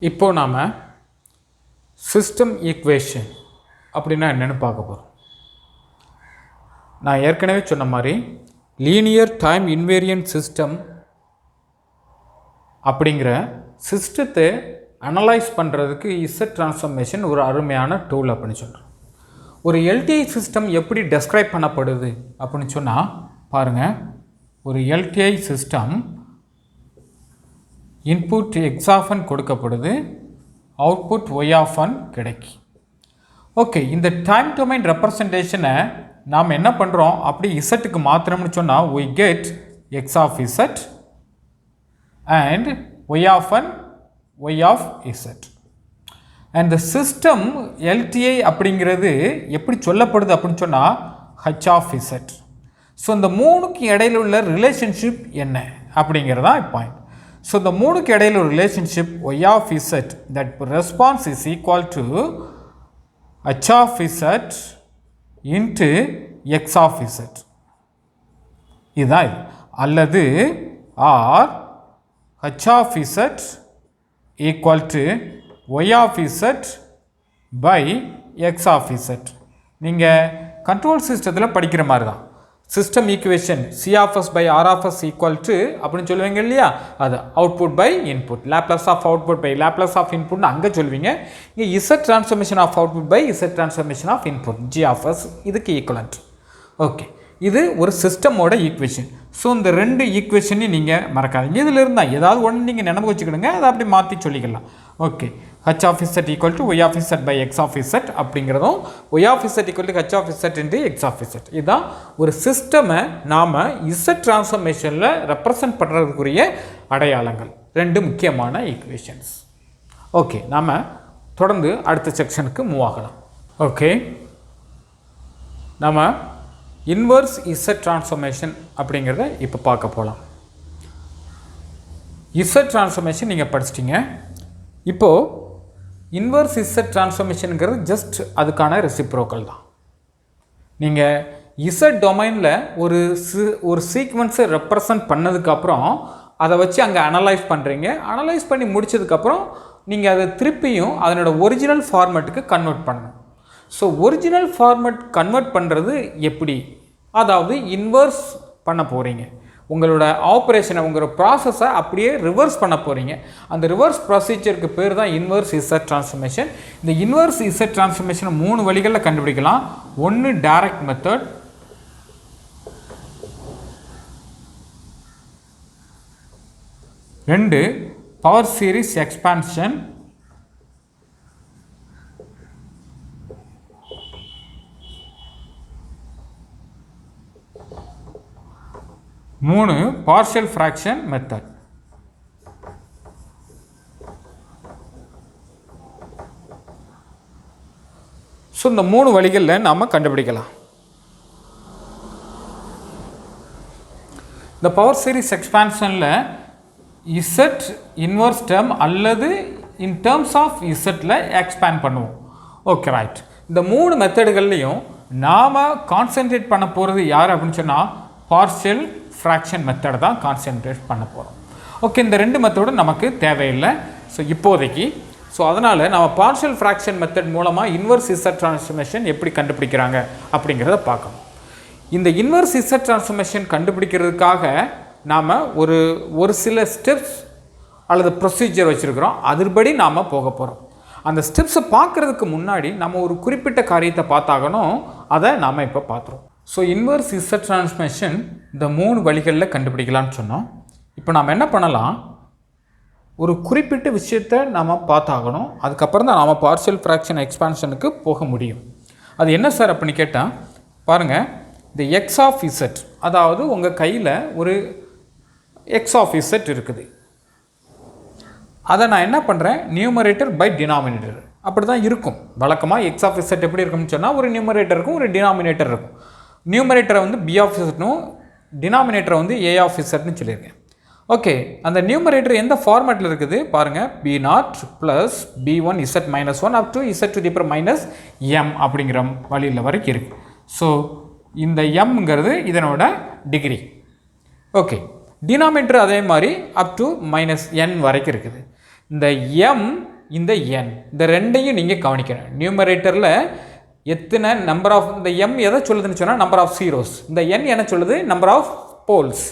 இப்போ நாம் system equation அப்படின்னா என்னென்னு பார்க்க போகிறோம். நான் ஏற்கனவே சொன்ன மாதிரி லீனியர் டைம் இன்வேரியன்ட் சிஸ்டம் அப்படிங்கிற சிஸ்டத்தை அனலைஸ் பண்ணுறதுக்கு இசட் ட்ரான்ஸ்ஃபர்மேஷன் ஒரு அருமையான டூல் அப்படின்னு சொல்கிறோம். ஒரு எல்டிஐ சிஸ்டம் எப்படி டெஸ்கிரைப் பண்ணப்படுது அப்படின்னு சொன்னால் பாருங்கள், ஒரு LTI system input x of n கொடுக்கப்படுது, அவுட்புட் ஒய் ஆஃப் n கிடைக்கும். ஓகே, இந்த டைம் டொமைன் ரெப்ரசன்டேஷனை நாம் என்ன பண்ணுறோம், அப்படி இசட்டுக்கு மாத்திரம்னு சொன்னால் we get x of z and y of n y of z. and the system LTI அப்படிங்கிறது எப்படி சொல்லப்படுது அப்படின்னு சொன்னால் h of z. ஸோ இந்த மூணுக்கு இடையில் உள்ள ரிலேஷன்ஷிப் என்ன அப்படிங்கிறதா பாயிண்ட். ஸோ இந்த மூணுக்கு இடையில் ஒரு relationship y of z, that response is equal to h of z into x of z. இதுதான் இது. அல்லது R h of z equal to y of z by x of z. நீங்கள் control சிஸ்டத்தில் படிக்கிற மாதிரி தான். System equation C of S by R of S equal to அப்படின்னு சொல்லுவீங்க இல்லையா, அது output by input, Laplace of output by Laplace of இன்புட்னு அங்கே சொல்லுவீங்க. இங்கே Z transformation of output by Z transformation of input G of S இதுக்கு equivalent. Okay, இது ஒரு சிஸ்டமோட ஈக்குவேஷன். ஸோ இந்த ரெண்டு ஈக்குவேஷனையும் நீங்கள் மறக்காதீங்க. இதில் இருந்தால் ஏதாவது ஒன்று நீங்கள் நினைவு வச்சுக்கிடுங்க, அதை அப்படி மாற்றி சொல்லிக்கலாம். Okay, h of z equal to y of z by x of z அப்படிங்கிறதும் y of z equal to h of z into x of z. இதுதான் ஒரு சிஸ்டமை நாம் இசட் ட்ரான்ஸ்ஃபர்மேஷனில் ரெப்ரசன்ட் பண்ணுறதுக்குரிய அடையாளங்கள், ரெண்டு முக்கியமான ஈக்குவேஷன்ஸ். ஓகே, நாம் தொடர்ந்து அடுத்த செக்ஷனுக்கு மூவ் ஆகலாம். ஓகே, நம்ம இன்வர்ஸ் இசட் ட்ரான்ஸ்ஃபர்மேஷன் அப்படிங்கிறத இப்போ பார்க்க போகலாம். இசட் ட்ரான்ஸ்ஃபர்மேஷன் நீங்கள் படிச்சிட்டிங்க. இப்போது இன்வர்ஸ் இசட் ட்ரான்ஸ்ஃபர்மேஷனுங்கிறது ஜஸ்ட் அதுக்கான ரெசிப்ரோக்கல் தான். நீங்கள் இசட் டொமைனில் ஒரு சீக்வன்ஸை ரெப்ரசன்ட் பண்ணதுக்கப்புறம் அதை வச்சு அங்கே அனலைஸ் பண்ணுறீங்க. அனலைஸ் பண்ணி முடித்ததுக்கப்புறம் நீங்கள் அதை திருப்பியும் அதனோட ஒரிஜினல் ஃபார்மேட்டுக்கு கன்வெர்ட் பண்ணணும். ஸோ ஒரிஜினல் ஃபார்மேட் கன்வெர்ட் பண்ணுறது எப்படி, அதாவது இன்வர்ஸ் பண்ண போகிறீங்க, உங்களோட ஆப்ரேஷனை உங்களோட ப்ராசஸை அப்படியே ரிவர்ஸ் பண்ண போகிறீங்க. அந்த ரிவர்ஸ் ப்ரொசீஜருக்கு பேர் தான் இன்வர்ஸ் இசட் ட்ரான்ஸ்ஃபர்மேஷன். இந்த இன்வர்ஸ் இசட் ட்ரான்ஸ்ஃபர்மேஷனை 3 வழிகளில் கண்டுபிடிக்கலாம். ஒன்று டைரக்ட் மெத்தட், ரெண்டு பவர் சீரிஸ் எக்ஸ்பான்ஷன், மூணு பார்ஷியல் ஃப்ராக்ஷன் மெத்தட். ஸோ இந்த 3 வழிகளில் நாம் கண்டுபிடிக்கலாம். இந்த பவர் சீரிஸ் எக்ஸ்பான்ஷனில் இசட் இன்வர்ஸ் டேர்ம் அல்லது இன் டேர்ம்ஸ் ஆஃப் இசட்டில் எக்ஸ்பேண்ட் பண்ணுவோம். Okay, right. இந்த 3 மெத்தடுகள்லையும் நாம் கான்சென்ட்ரேட் பண்ண போகிறது யார் அப்படின்னு சொன்னால் பார்ஷியல் ஃப்ராக்ஷன் மெத்தட் தான் கான்சென்ட்ரேட் பண்ண போகிறோம். ஓகே, இந்த 2 மெத்தடும் நமக்கு தேவையில்லை ஸோ இப்போதைக்கு. ஸோ அதனால் நம்ம பார்ஷியல் ஃப்ராக்ஷன் மெத்தட் மூலமாக இன்வர்ஸ் இசட் ட்ரான்ஸ்ஃபர்மேஷன் எப்படி கண்டுபிடிக்கிறாங்க அப்படிங்கிறத பார்க்கணும். இந்த இன்வர்ஸ் இசட் ட்ரான்ஸ்ஃபர்மேஷன் கண்டுபிடிக்கிறதுக்காக நாம் ஒரு சில ஸ்டெப்ஸ் அல்லது ப்ரொசீஜர் வச்சுருக்கிறோம், அதுபடி நாம் போக போகிறோம். அந்த ஸ்டெப்ஸை பார்க்குறதுக்கு முன்னாடி நம்ம ஒரு குறிப்பிட்ட காரியத்தை பார்த்தாகணும், அதை நாம் இப்போ பார்த்துருவோம். ஸோ இன்வர்ஸ் இசட் ட்ரான்ஸ்ஃபர்மேஷன் இந்த 3 வழிகளில் கண்டுபிடிக்கலாம்னு சொன்னோம். இப்போ நாம் என்ன பண்ணலாம், ஒரு குறிப்பிட்ட விஷயத்தை நாம் பார்த்தாகணும், அதுக்கப்புறம் தான் நாம் பார்ஷியல் ஃப்ராக்ஷன் எக்ஸ்பான்ஷனுக்கு போக முடியும். அது என்ன சார் அப்படின்னு கேட்டால் பாருங்கள், இந்த எக்ஸ் ஆஃப் இசட், அதாவது உங்கள் கையில் ஒரு எக்ஸ் ஆஃப் இசட் இருக்குது. அதை நான் என்ன பண்ணுறேன், நியூமரேட்டர் பை டினாமினேட்டர் அப்படி தான் இருக்கும். வழக்கமாக எக்ஸ் ஆஃப் இசட் எப்படி இருக்கும்னு சொன்னால் ஒரு நியூமரேட்டர் இருக்கும், ஒரு டினாமினேட்டர் இருக்கும். நியூமரேட்டரை வந்து பி ஆஃப் இசட்னும் டினாமினேட்டரை வந்து ஏ ஆஃப் இசட்னு சொல்லியிருக்கேன். ஓகே, அந்த நியூமரேட்டர் எந்த ஃபார்மேட்டில் இருக்குது பாருங்கள், B0 plus B1 Z minus 1 up to Z to the power minus M அப்படிங்கிற வழியில் வரைக்கும் இருக்குது. ஸோ இந்த எம்ங்கிறது இதனோட டிகிரி. ஓகே, டினாமினேட்டர் அதே மாதிரி அப் டு மைனஸ் n வரைக்கும் இருக்குது. இந்த m இந்த n இந்த ரெண்டையும் நீங்கள் கவனிக்கணும். நியூமரேட்டரில் எத்தனை நம்பர் ஆஃப் இந்த m எதை சொல்லுதுன்னு சொன்னால் நம்பர் ஆஃப் ஜீரோஸ், இந்த n என்ன சொல்லுது number of poles.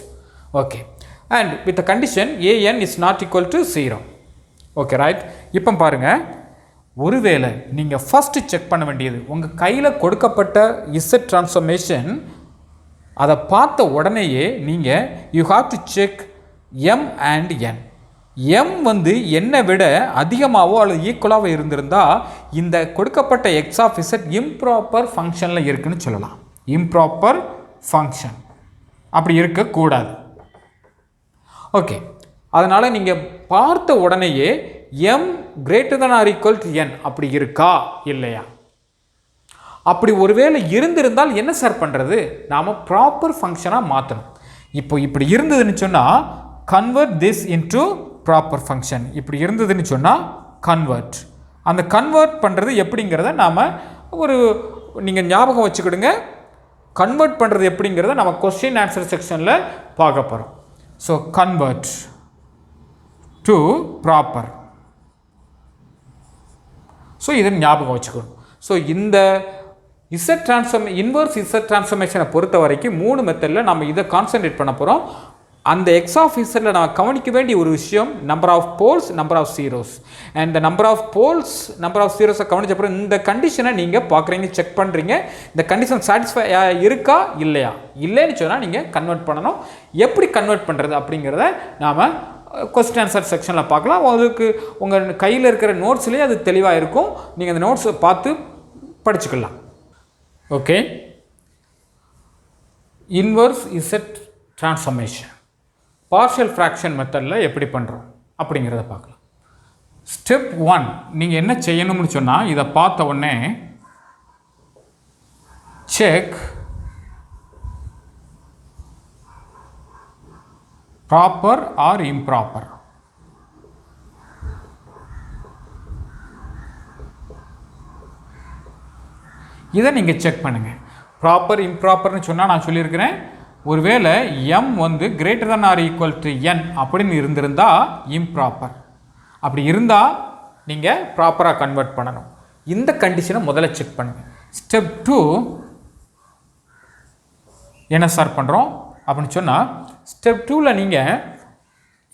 Okay, and with the condition an is not equal to 0. Okay right. இப்போ பாருங்கள், ஒருவேளை நீங்கள் ஃபஸ்ட்டு செக் பண்ண வேண்டியது உங்கள் கையில் கொடுக்கப்பட்ட இசட் ட்ரான்ஸ்ஃபர்மேஷன், அதை பார்த்த உடனேயே நீங்கள் you have to check m and n. m வந்து என்னை விட அதிகமாகவோ அல்லது ஈக்குவலாகவோ இருந்திருந்தால் இந்த கொடுக்கப்பட்ட x ஆஃப் z இம்ப்ராப்பர் ஃபங்க்ஷனில் இருக்குதுன்னு சொல்லலாம். இம்ப்ராப்பர் ஃபங்க்ஷன் அப்படி இருக்கக்கூடாது. ஓகே, அதனால் நீங்கள் பார்த்த உடனேயே m greater than or equal to n அப்படி இருக்கா இல்லையா? அப்படி ஒருவேளை இருந்திருந்தால் என்ன சார் பண்ணுறது? நாம் ப்ராப்பர் ஃபங்க்ஷனாக மாற்றணும். இப்போ இப்படி இருந்ததுன்னு சொன்னால் convert this into proper function. இப்படி இருந்ததுன்னு சொன்னால் கன்வெர்ட். அந்த கன்வெர்ட் பண்ணுறது எப்படிங்கிறத நாம் நீங்கள் ஞாபகம் வச்சுக்கிடுங்க. கன்வெர்ட் பண்ணுறது எப்படிங்கிறத நம்ம கொஸ்டின் ஆன்சர் செக்ஷனில் பார்க்க போகிறோம். So convert to proper. So இதை ஞாபகம் வச்சுக்கணும். ஸோ இந்த இன்வர்ஸ் இசட் ட்ரான்ஸ்ஃபர்மேஷனை பொறுத்த வரைக்கும் 3 மெத்தடில் நம்ம இதை கான்சன்ட்ரேட் பண்ண போகிறோம். அந்த எக்ஸ் ஆஃப் இசட்டில் நம்ம கவனிக்க வேண்டிய ஒரு விஷயம் number of poles, number of zeros. And இந்த number of poles, number of ஜீரோஸை கவனிச்ச அப்புறம் இந்த கண்டிஷனை நீங்கள் பார்க்குறீங்க, செக் பண்ணுறீங்க. இந்த கண்டிஷன் சாட்டிஸ்ஃபை இருக்கா இல்லையா? இல்லைன்னு சொன்னால் நீங்கள் கன்வெர்ட் பண்ணணும். எப்படி கன்வெர்ட் பண்ணுறது அப்படிங்கிறத நாம் கொஸ்டின் ஆன்சர் செக்ஷனில் பார்க்கலாம். அதுக்கு உங்கள் கையில் இருக்கிற நோட்ஸ்லேயே அது தெளிவாக இருக்கும். நீங்கள் அந்த நோட்ஸை பார்த்து படிச்சுக்கலாம். Okay, inverse Z transformation partial fraction மெத்தடில் எப்படி பண்ணுறோம் அப்படிங்கிறத பார்க்கலாம். ஸ்டெப் 1, நீங்கள் என்ன செய்யணும்னு சொன்னால் இதை பார்த்த உடனே செக் ப்ராப்பர் ஆர் இம்ப்ராப்பர். இதை நீங்கள் செக் பண்ணுங்கள். ப்ராப்பர் இம்ப்ராப்பர்னு சொன்னால் நான் சொல்லியிருக்கிறேன், ஒருவேளை m வந்து greater than or equal to n அப்படின்னு இருந்திருந்தால் இம்ப்ராப்பர். அப்படி இருந்தால் நீங்கள் ப்ராப்பராக கன்வெர்ட் பண்ணணும். இந்த கண்டிஷனை முதல்ல செக் பண்ணுங்கள். ஸ்டெப் 2 என்ன சார் பண்ணுறோம் அப்படின்னு சொன்னால், ஸ்டெப் 2ல் நீங்கள்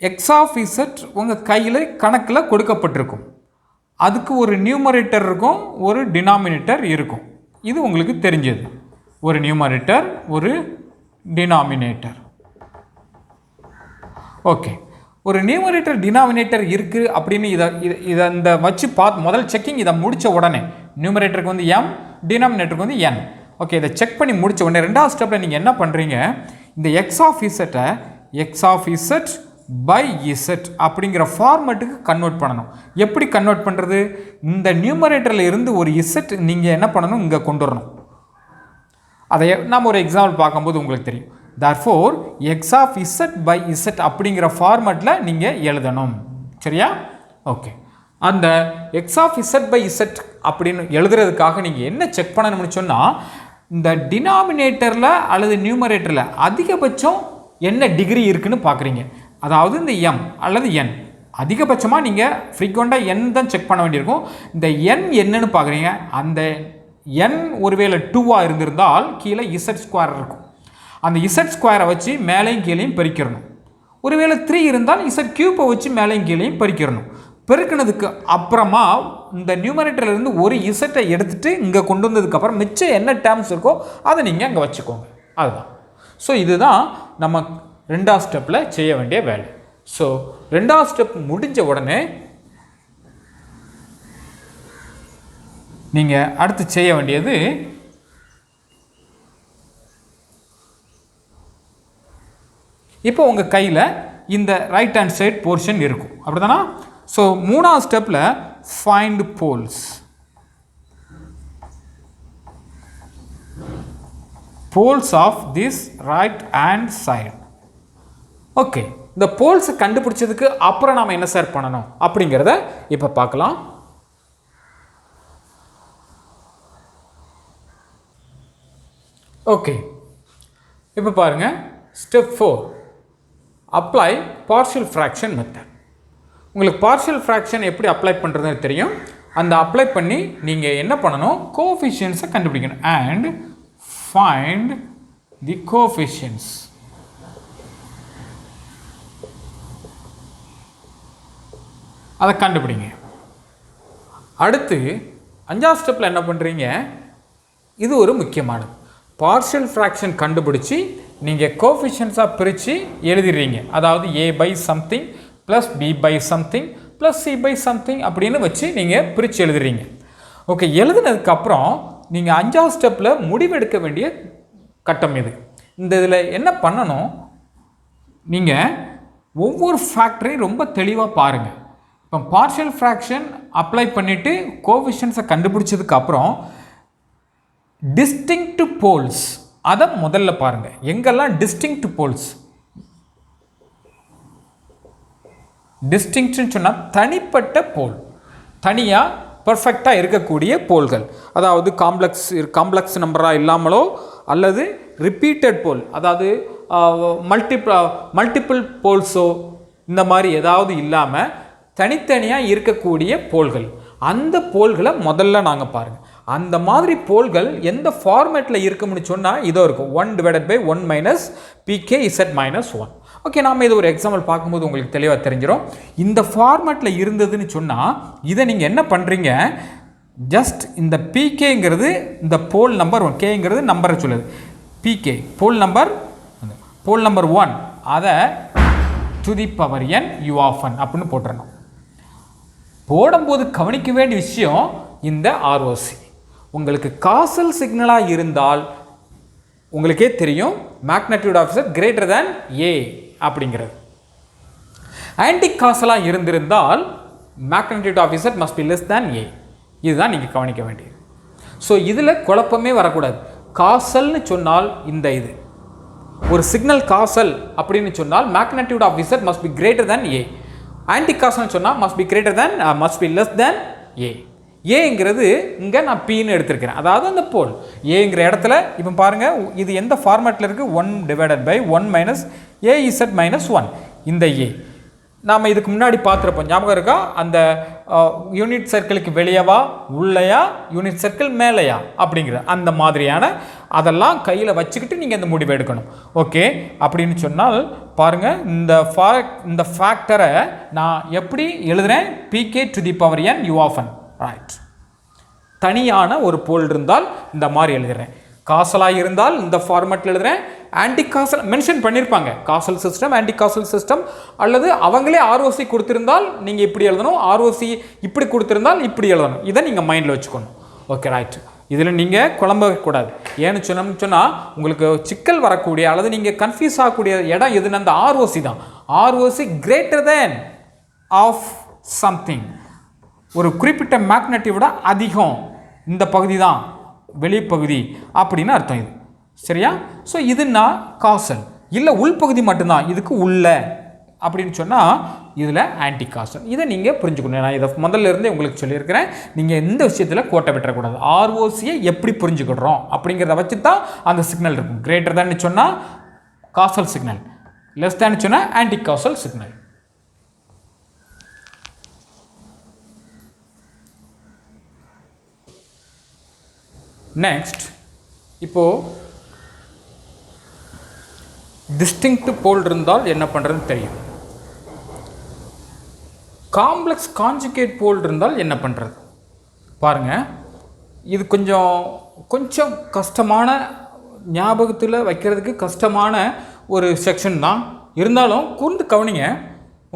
எக்ஸ் ஆஃப் இசட் உங்கள் கையில் கணக்கில் கொடுக்கப்பட்டிருக்கும். அதுக்கு ஒரு நியூமரேட்டர் இருக்கும், ஒரு டினாமினேட்டர் இருக்கும். இது உங்களுக்கு தெரிஞ்சது. ஒரு நியூமரேட்டர், ஒரு டினாமினேட்டர். ஓகே, ஒரு நியூமரேட்டர் டினாமினேட்டர் இருக்குது அப்படின்னு இதை இந்த வச்சு முதல் செக்கிங் இதை முடித்த உடனே நியூமரேட்டருக்கு வந்து m, டினாமினேட்டருக்கு வந்து n. ஓகே, இதை செக் பண்ணி முடித்த உடனே ரெண்டாவது ஸ்டெப்பில் நீங்கள் என்ன பண்ணுறீங்க, இந்த எக்ஸ் ஆஃப் இசட்டை X of Z by Z அப்படிங்கிற ஃபார்மேட்டுக்கு கன்வெர்ட் பண்ணணும். எப்படி கன்வெர்ட் பண்ணுறது? இந்த நியூமரேட்டரில் இருந்து ஒரு இசட் நீங்கள் என்ன பண்ணணும், இங்கே கொண்டு வரணும். அதை நம்ம ஒரு எக்ஸாம்பிள் பார்க்கும்போது உங்களுக்கு தெரியும். therefore x of Z by Z அப்படிங்கிற ஃபார்மேட்டில் நீங்கள் எழுதணும். சரியா? ஓகே, அந்த x of Z by z அப்படின்னு எழுதுறதுக்காக நீங்கள் என்ன செக் பண்ணணும்னு சொன்னால், இந்த டினாமினேட்டரில் அல்லது நியூமரேட்டரில் அதிகபட்சம் என்ன டிகிரி இருக்குன்னு பார்க்குறீங்க. அதாவது இந்த m அல்லது n அதிகபட்சமாக நீங்கள் ஃப்ரீக்வெண்ட்டாக n தான் செக் பண்ண வேண்டியிருக்கும். இந்த n என்னன்னு பார்க்குறீங்க. அந்த n ஒருவேளை 2ஆக இருந்திருந்தால் கீழே இசட் ஸ்கொயர் இருக்கும். அந்த இசட் ஸ்கொயரை வச்சு மேலேயும் கீழேயும் பெருக்கிடணும். ஒருவேளை 3 இருந்தால் இசட் கியூப்பை வச்சு மேலேயும் கீழேயும் பெருக்கிடணும். பெருக்கினதுக்கு அப்புறமா இந்த நியூமரேட்டர்லேருந்து ஒரு இசட்டை எடுத்துகிட்டு இங்கே கொண்டு வந்ததுக்கப்புறம் மிச்சம் என்ன டேர்ம்ஸ் இருக்கோ அதை நீங்கள் அங்கே வச்சுக்கோங்க. அதுதான். ஸோ இதுதான் நம்ம ரெண்டாவது ஸ்டெப்பில் செய்ய வேண்டிய வேலை. ஸோ ரெண்டாவது ஸ்டெப் முடிஞ்ச உடனே நீங்கள் அடுத்து செய்ய வேண்டியது இப்போ உங்கள் கையில் இந்த ரைட் ஹேண்ட் சைட் போர்ஷன் இருக்கும், அப்படி தானே? ஸோ மூணாவது ஸ்டெப்பில் find poles. Poles of this right hand side. Okay, இந்த போல்ஸை கண்டுபிடிச்சதுக்கு அப்புறம் நாம் என்ன சார் பண்ணணும் அப்படிங்கிறத இப்போ பார்க்கலாம். ஓகே, இப்போ பாருங்கள், step 4 apply partial fraction method. உங்களுக்கு பார்ஷியல் ஃப்ராக்ஷன் எப்படி அப்ளை பண்ணுறதுன்னு தெரியும். அந்த அப்ளை பண்ணி நீங்கள் என்ன பண்ணணும், கோஎஃபிஷியன்ட்ஸை கண்டுபிடிக்கணும். And find the coefficients. அதை கண்டுபிடிங்க. அடுத்து 5ஆவது ஸ்டெப்பில் என்ன பண்ணுறீங்க, இது ஒரு முக்கியமானது. பார்ஷியல் ஃப்ராக்ஷன் கண்டுபிடிச்சி நீங்கள் கோஎஃபிஷியன்ட்ஸாக பிரித்து எழுதிடுறீங்க. அதாவது a by something plus b by something plus c by something அப்படின்னு வச்சு நீங்கள் பிரித்து எழுதுறீங்க. ஓகே, எழுதுனதுக்கப்புறம் நீங்கள் 5ஆவது ஸ்டெப்பில் முடிவெடுக்க வேண்டிய கட்டம் இது. இந்த இதில் என்ன பண்ணணும், நீங்கள் ஒவ்வொரு ஃபேக்டரையும் ரொம்ப தெளிவாக பாருங்கள். இப்போ பார்ஷியல் ஃப்ராக்ஷன் அப்ளை பண்ணிவிட்டு கோஎஃபிஷியன்ட்ஸை கண்டுபிடிச்சதுக்கப்புறம் டிஸ்டிங்க்ட் போல்ஸ் அதை முதல்ல பாருங்கள். எங்கெல்லாம் டிஸ்டிங்க்ட் போல்ஸ், டிஸ்டிங்க்ட்னு சொன்னால் தனிப்பட்ட போல், தனியாக பர்ஃபெக்டாக இருக்கக்கூடிய போல்கள். அதாவது காம்ப்ளெக்ஸ் நம்பராக இல்லாமலோ அல்லது ரிப்பீட்டட் போல், அதாவது மல்டிபிள் போல்ஸோ இந்த மாதிரி ஏதாவது இல்லாமல் தனித்தனியாக இருக்கக்கூடிய போல்கள். அந்த போல்களை முதல்ல நாங்கள் பாருங்கள். அந்த மாதிரி போல்கள் எந்த ஃபார்மேட்டில் இருக்கும்னு சொன்னால் இதோ இருக்கும், 1/1 மைனஸ் pk(z-1). ஓகே, நாம் இது ஒரு எக்ஸாம்பிள் பார்க்கும்போது உங்களுக்கு தெளிவாக தெரிஞ்சிடும். இந்த ஃபார்மேட்டில் இருந்ததுன்னு சொன்னால் இதை நீங்கள் என்ன பண்ணுறீங்க, ஜஸ்ட் இந்த pkங்கிறது இந்த போல் நம்பர் 1, கேங்கிறது நம்பரை சொல்லுது, pk போல் நம்பர் 1, அதை to the power n u(n) அப்படின்னு போட்டுறணும். போடும்போது கவனிக்க வேண்டிய விஷயம் இந்த ROC. உங்களுக்கு காசல் சிக்னலாக இருந்தால் உங்களுக்கே தெரியும் magnitude of Z greater than A அப்படிங்கிறது. ஆன்டி காசலாக இருந்திருந்தால் magnitude of Z must be less than A. இதுதான் நீங்கள் கவனிக்க வேண்டியது. ஸோ இதில் குழப்பமே வரக்கூடாது. காசல்னு சொன்னால் இந்த இது ஒரு சிக்னல் காசல் அப்படின்னு சொன்னால் magnitude of Z must be greater than A. Anti காசல்னு சொன்னால் must be greater than must be less than A. ஏங்கிறது இங்கே நான் Pன்னு எடுத்திருக்கிறேன், அதாவது அந்த போல் ஏங்கிற இடத்துல. இப்போ பாருங்கள், இது எந்த ஃபார்மேட்டில் இருக்குது, 1/1 மைனஸ் AZ-1 இந்த A. நாம் இதுக்கு முன்னாடி பார்த்துருப்போம், ஞாபகம் இருக்கா? அந்த யூனிட் சர்க்கிளுக்கு வெளியவா உள்ளையா, யூனிட் சர்க்கிள் மேலேயா அப்படிங்கிற அந்த மாதிரியான அதெல்லாம் கையில் வச்சுக்கிட்டு நீங்கள் இந்த முடிவு எடுக்கணும். ஓகே, அப்படின்னு சொன்னால் பாருங்கள், இந்த ஃபேக்டரை நான் எப்படி எழுதுகிறேன், pk(n u(n). ரைட், தனியான ஒரு போல் இருந்தால் இந்த மாதிரி எழுதுகிறேன். காசலாக இருந்தால் இந்த ஃபார்மேட்டில் எழுதுகிறேன். ஆன்டி காசல் மென்ஷன் பண்ணியிருப்பாங்க, castle system, anti castle system, அல்லது அவங்களே ROC கொடுத்துருந்தால் நீங்கள் இப்படி எழுதணும், ROC இப்படி கொடுத்துருந்தால் இப்படி எழுதணும். இதை நீங்கள் மைண்டில் வச்சுக்கணும். Okay, right. இதில் நீங்கள் குழம்பக்கூடாது. ஏன்னு சொன்னால் உங்களுக்கு சிக்கல் வரக்கூடிய அல்லது நீங்கள் கன்ஃபியூஸ் ஆகக்கூடிய இடம் எதுன்னு அந்த ROC தான். ROC greater than of something, ஒரு குறிப்பிட்ட மேக்னெட்டியோட அதிகம் இந்த பகுதி தான் வெளிப்பகுதி அப்படின்னு அர்த்தம் இது. சரியா? ஸோ இதுன்னா காசல், இல்லை உள்பகுதி மட்டும்தான் இதுக்கு உள்ள அப்படின்னு சொன்னால் இதில் ஆன்டி காசல். இதை நீங்கள் புரிஞ்சுக்கணும். நான் இதை முதல்ல இருந்தே உங்களுக்கு சொல்லியிருக்கிறேன். நீங்கள் எந்த விஷயத்தில் கோட்டை விட்டுறக்கூடாது. ROCயை எப்படி புரிஞ்சுக்கிடுறோம் அப்படிங்கிறத வச்சு தான் அந்த சிக்னல் இருக்கும். கிரேட்டர் தான் சொன்னால் காசல் சிக்னல், லெஸ் தான் சொன்னால் ஆன்டி காசல் சிக்னல். நெக்ஸ்ட், இப்போது டிஸ்டிங்க்ட் போல் இருந்தால் என்ன பண்ணுறதுன்னு தெரியும். காம்ப்ளெக்ஸ் கான்ஜுகேட் போல் இருந்தால் என்ன பண்ணுறது பாருங்கள். இது கொஞ்சம் கஷ்டமான, ஞாபகத்தில் வைக்கிறதுக்கு கஷ்டமான ஒரு செக்ஷன் தான். இருந்தாலும் கூர்ந்து கவனிங்க.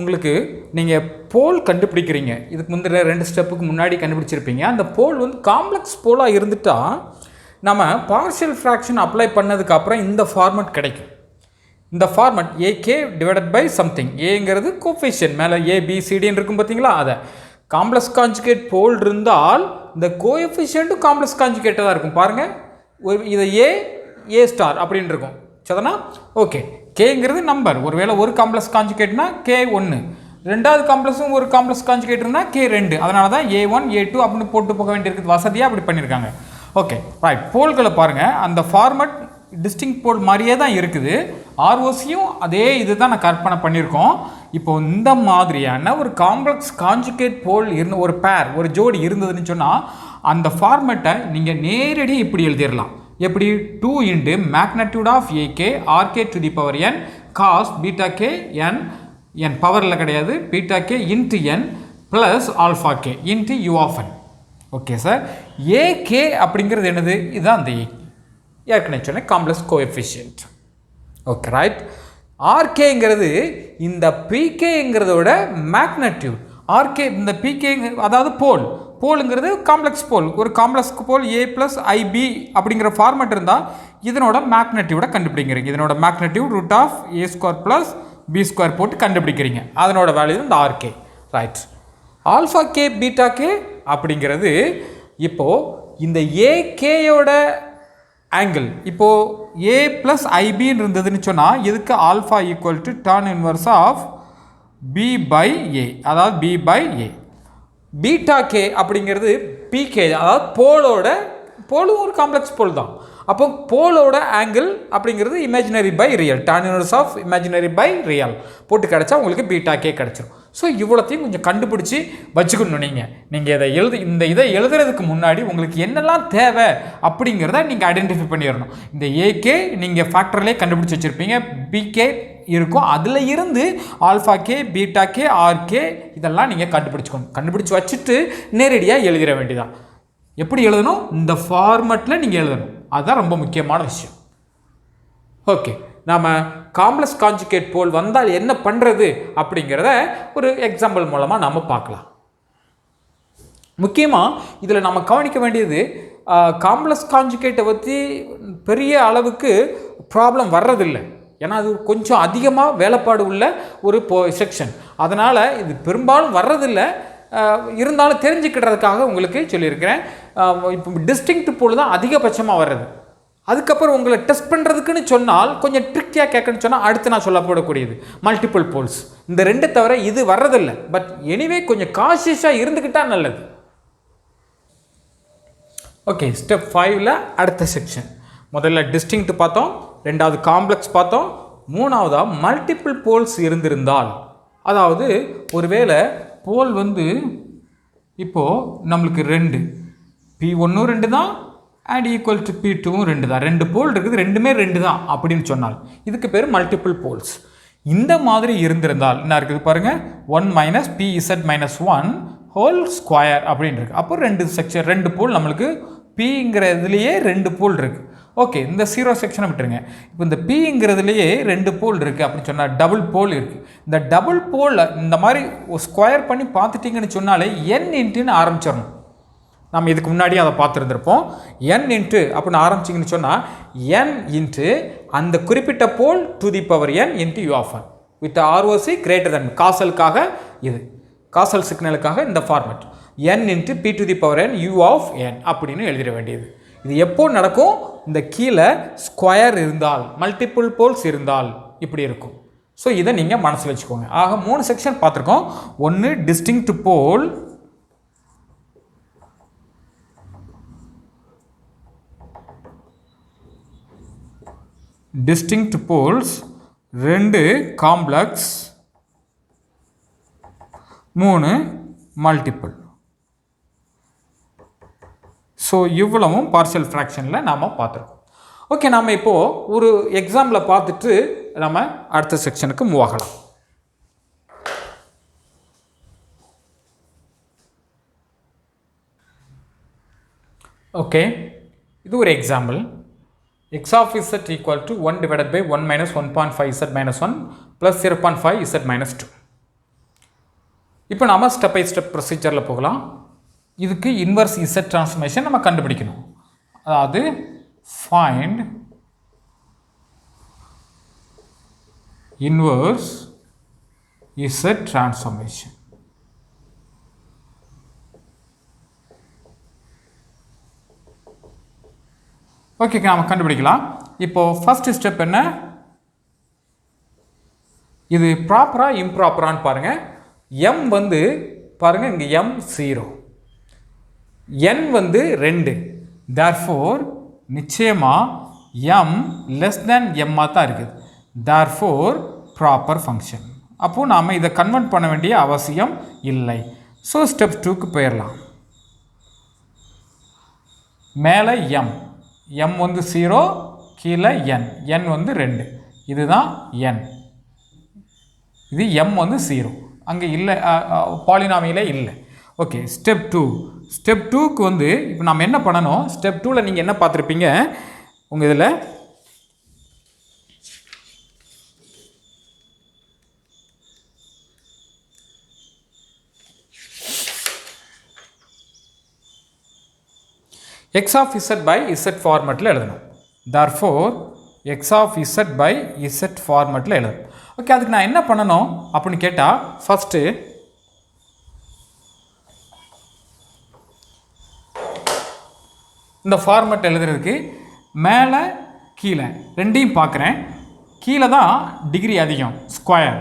உங்களுக்கு நீங்கள் போல் கண்டுபிடிக்கிறீங்க, இதுக்கு முந்தின 2 ஸ்டெப்புக்கு முன்னாடி கண்டுபிடிச்சிருப்பீங்க. அந்த போல் காம்ப்ளெக்ஸ் போலாக இருந்துட்டால் நம்ம பார்ஷியல் ஃப்ராக்ஷன் அப்ளை பண்ணதுக்கப்புறம் இந்த ஃபார்மேட் கிடைக்கும். இந்த ஃபார்மேட் AK/by something, ஏங்கிறது கோஎஃபிஷியன்ட், மேலே ABCDன்னு இருக்கும் பார்த்தீங்களா, அதை காம்ப்ளெக்ஸ் கான்ஜுகேட் போல் இருந்தால் இந்த கோஎஃபிஷியன்ட்டும் காம்ப்ளெக்ஸ் கான்ஜுகேட்டாக தான் இருக்கும். பாருங்கள், இதை A ஸ்டார் அப்படின்னு இருக்கும். சரிதானா? ஓகே, கேங்கிறது நம்பர். ஒருவேளை ஒரு காம்ப்ளெக்ஸ் கான்ஜுகேட்னா K1, ரெண்டாவது காம்ப்ளெக்ஸும் ஒரு காம்ப்ளெக்ஸ் கான்ஜுகேட்னா K2. அதனால தான் A1 A2 அப்படின்னு போட்டு போக வேண்டியிருக்குது. வசதியாக அப்படி பண்ணியிருக்காங்க. Okay, right. போல்களை பாருங்கள், அந்த ஃபார்மேட் டிஸ்டிங்க்ட் போல் மாதிரியே தான் இருக்குது. ROCயும் அதே இது தான் நான் கற்பனை பண்ணியிருக்கோம். இப்போ இந்த மாதிரியான ஒரு காம்ப்ளெக்ஸ் கான்ஜுகேட் போல் இருந்த ஒரு பேர் ஒரு ஜோடி இருந்ததுன்னு சொன்னால் அந்த ஃபார்மேட்டை நீங்கள் நேரடியாக இப்படி எழுதிடலாம். எப்படி? 2 into magnitude of AK RK to the power N cos beta K N என் பவரில் கிடையாது beta K into N plus alpha K into U of N. Okay sir. AK அப்படிங்கிறது என்னது? இதுதான் அந்த ஏ ஏற்கனவே சொன்னேன் காம்ப்ளெக்ஸ் கோஎஃபிஷியன்ட். Okay right. ஆர்கேங்கிறது இந்த பிகேங்கிறதோட மேக்னட்யூட். ஆர்கே இந்த பிகே அதாவது போல் போலுங்கிறது காம்ப்ளெக்ஸ் போல். ஒரு complex pole A plus IB அப்படிங்கிற ஃபார்மேட் இருந்தால் இதனோட மேக்னட்யூட கண்டுபிடிக்கிறீங்க. இதனோட magnitude root of a square plus b square போட்டு கண்டுபிடிக்கிறீங்க. அதனோட வேல்யூ இந்த r k. Right. Alpha k beta K அப்படிங்கிறது இப்போது இந்த ஏகேயோட ஆங்கிள். இப்போது ஏ ப்ளஸ் ஐபின்னு இருந்ததுன்னு சொன்னால் இதுக்கு alpha equal to tan inverse of B by A, அதாவது B by A. Beta K அப்படிங்கிறது பிகே, அதாவது போலும் ஒரு காம்ப்ளெக்ஸ் போல் தான். அப்போ போலோட ஆங்கிள் அப்படிங்கிறது imaginary by real, tan inverse of imaginary by real போட்டு கிடச்சா உங்களுக்கு பீட்டா கே கிடச்சிரும். ஸோ இவ்வளோத்தையும் கொஞ்சம் கண்டுபிடிச்சி வச்சுக்கணும். நீங்கள் இதை எழுதுறதுக்கு முன்னாடி உங்களுக்கு என்னெல்லாம் தேவை அப்படிங்கிறத நீங்கள் ஐடென்டிஃபை பண்ணிடணும். இந்த ஏகே நீங்கள் ஃபேக்டர்லேயே கண்டுபிடிச்சி வச்சுருப்பீங்க, பிகே இருக்கும், அதில் இருந்து alpha k beta k r k இதெல்லாம் நீங்கள் கண்டுபிடிச்சி வச்சுட்டு நேரடியாக எழுதிட வேண்டியதான். எப்படி எழுதணும்? இந்த ஃபார்மேட்டில் நீங்கள் எழுதணும். அதுதான் ரொம்ப முக்கியமான விஷயம். ஓகே, நாம் காம்ப்ளெக்ஸ் கான்ஜுகேட் போல் வந்தால் என்ன பண்ணுறது அப்படிங்கிறத ஒரு எக்ஸாம்பிள் மூலமாக நாம் பார்க்கலாம். முக்கியமாக இதில் நம்ம கவனிக்க வேண்டியது காம்ப்ளெக்ஸ் கான்ஜுகேட்டை பற்றி பெரிய அளவுக்கு ப்ராப்ளம் வர்றதில்லை. ஏன்னா அது கொஞ்சம் அதிகமாக வேலைப்பாடு உள்ள ஒரு செக்ஷன். அதனால் இது பெரும்பாலும் வர்றதில்லை. இருந்தாலும் தெரிஞ்சுக்கிட்டதுக்காக உங்களுக்கு சொல்லியிருக்கிறேன். இப்போ டிஸ்டிங்க்ட் போல் தான் அதிகபட்சமாக வர்றது. அதுக்கப்புறம் உங்களை டெஸ்ட் பண்ணுறதுக்குன்னு சொன்னால் கொஞ்சம் ட்ரிக்கியாக கேட்கணும்னு சொன்னால் அடுத்து நான் சொல்லப்படக்கூடியது மல்டிபிள் போல்ஸ். இந்த ரெண்டு தவிர இது வர்றதில்லை. பட் எனிவே கொஞ்சம் காஷியஸாக இருந்துக்கிட்டால் நல்லது. ஓகே, ஸ்டெப் 5ல் அடுத்த செக்ஷன். முதல்ல டிஸ்டிங்க்ட் பார்த்தோம், ரெண்டாவது காம்ப்ளெக்ஸ் பார்த்தோம், மூணாவதாக மல்டிபிள் போல்ஸ் இருந்திருந்தால், அதாவது ஒருவேளை போல் இப்போது நம்மளுக்கு 2 P1 2 தான் அண்ட் ஈக்குவல் டு P2 2 தான். 2 போல் இருக்குது, ரெண்டுமே 2 தான் அப்படின்னு சொன்னால் இதுக்கு பேர் மல்டிபிள் போல்ஸ். இந்த மாதிரி இருந்திருந்தால் என்ன இருக்குது பாருங்கள், 1 minus PZ minus 1 whole square அப்படின்னு இருக்குது. அப்போ 2 போல் நம்மளுக்கு Pங்கிற இதுலேயே 2 போல் இருக்குது. ஓகே, இந்த 0 செக்ஷனை விட்டுருங்க. இப்போ இந்த Pங்கிறதுலையே 2 போல் இருக்குது அப்படின்னு சொன்னால் டபுள் போல் இருக்குது. இந்த டபுள் போல் இந்த மாதிரி ஸ்கொயர் பண்ணி பார்த்துட்டிங்கன்னு சொன்னாலே n இன்ட்டுன்னு ஆரம்பிச்சிடணும். நம்ம இதுக்கு முன்னாடி அதை பார்த்துருந்துருப்போம். n இன்ட்டு அப்படின்னு ஆரம்பிச்சிங்கன்னு சொன்னால் n இன்ட்டு அந்த குறிப்பிட்ட pole to the power n into U of n with ROC greater than காசலுக்காக, இது காசல் சிக்னலுக்காக இந்த format n into P to the power n U of n அப்படின்னு எழுதிட வேண்டியது. இது எப்போ நடக்கும்? இந்த கீழே ஸ்கொயர் இருந்தால், மல்டிபிள் போல்ஸ் இருந்தால் இப்படி இருக்கும். ஸோ இதை நீங்கள் மனசில் வச்சுக்கோங்க. ஆக 3 செக்ஷன் பார்த்துருக்கோம். ஒன்று distinct pole, distinct poles, 2 complex, 3 multiple. So இவ்வளவும் பார்ஷியல் ஃப்ராக்ஷனில் நாம் பார்த்துருக்கோம். ஓகே, நாம் இப்போது ஒரு எக்ஸாம்பிளை பார்த்துட்டு நம்ம அடுத்த செக்ஷனுக்கு மூவ் ஆகலாம். ஓகே, இது ஒரு example. x of z equal to 1 divided by 1 minus 1.5 z minus 1 plus 0.5 z minus 2. இப்போ நாம் ஸ்டெப் பை ஸ்டெப் ப்ரொசீஜரில் போகலாம். இதுக்கு இன்வர்ஸ் z டிரான்ஸ்ஃபர்மேஷன் நம்ம கண்டுபிடிக்கணும். அதாவது find inverse z transformation. Okay, நாம் கண்டுபிடிக்கலாம். இப்போது ஃபஸ்ட்டு ஸ்டெப் என்ன, இது ப்ராப்பராக இம்ப்ராப்பரான்னு பாருங்கள். m பாருங்கள், இங்கே m 0, n 2. therefore நிச்சயமாக m less than m தான் இருக்குது. therefore proper function. அப்போது நாம் இதை கன்வெர்ட் பண்ண வேண்டிய அவசியம் இல்லை. ஸோ ஸ்டெப் 2க்கு போயிடலாம். மேலே m வந்து 0, கீழே n வந்து 2, இதுதான் n. இது m வந்து 0, அங்கே இல்லை, பாலினாமியிலே இல்லை. ஓகே, ஸ்டெப் 2க்கு வந்து இப்போ நம்ம என்ன பண்ணணும்? ஸ்டெப் 2ல் நீங்கள் என்ன பார்த்துருப்பீங்க? உங்கள் இதில் x of z by z ஃபார்மேட்டில் எழுதணும். therefore x of z by z ஃபார்மேட்டில் எழுதணும். ஓகே, அதுக்கு நான் என்ன பண்ணணும் அப்படின்னு கேட்டால், ஃபஸ்ட்டு இந்த ஃபார்மேட் எழுதுறதுக்கு மேலே கீழே ரெண்டையும் பார்க்குறேன். கீழே தான் டிகிரி அதிகம், ஸ்கொயர்.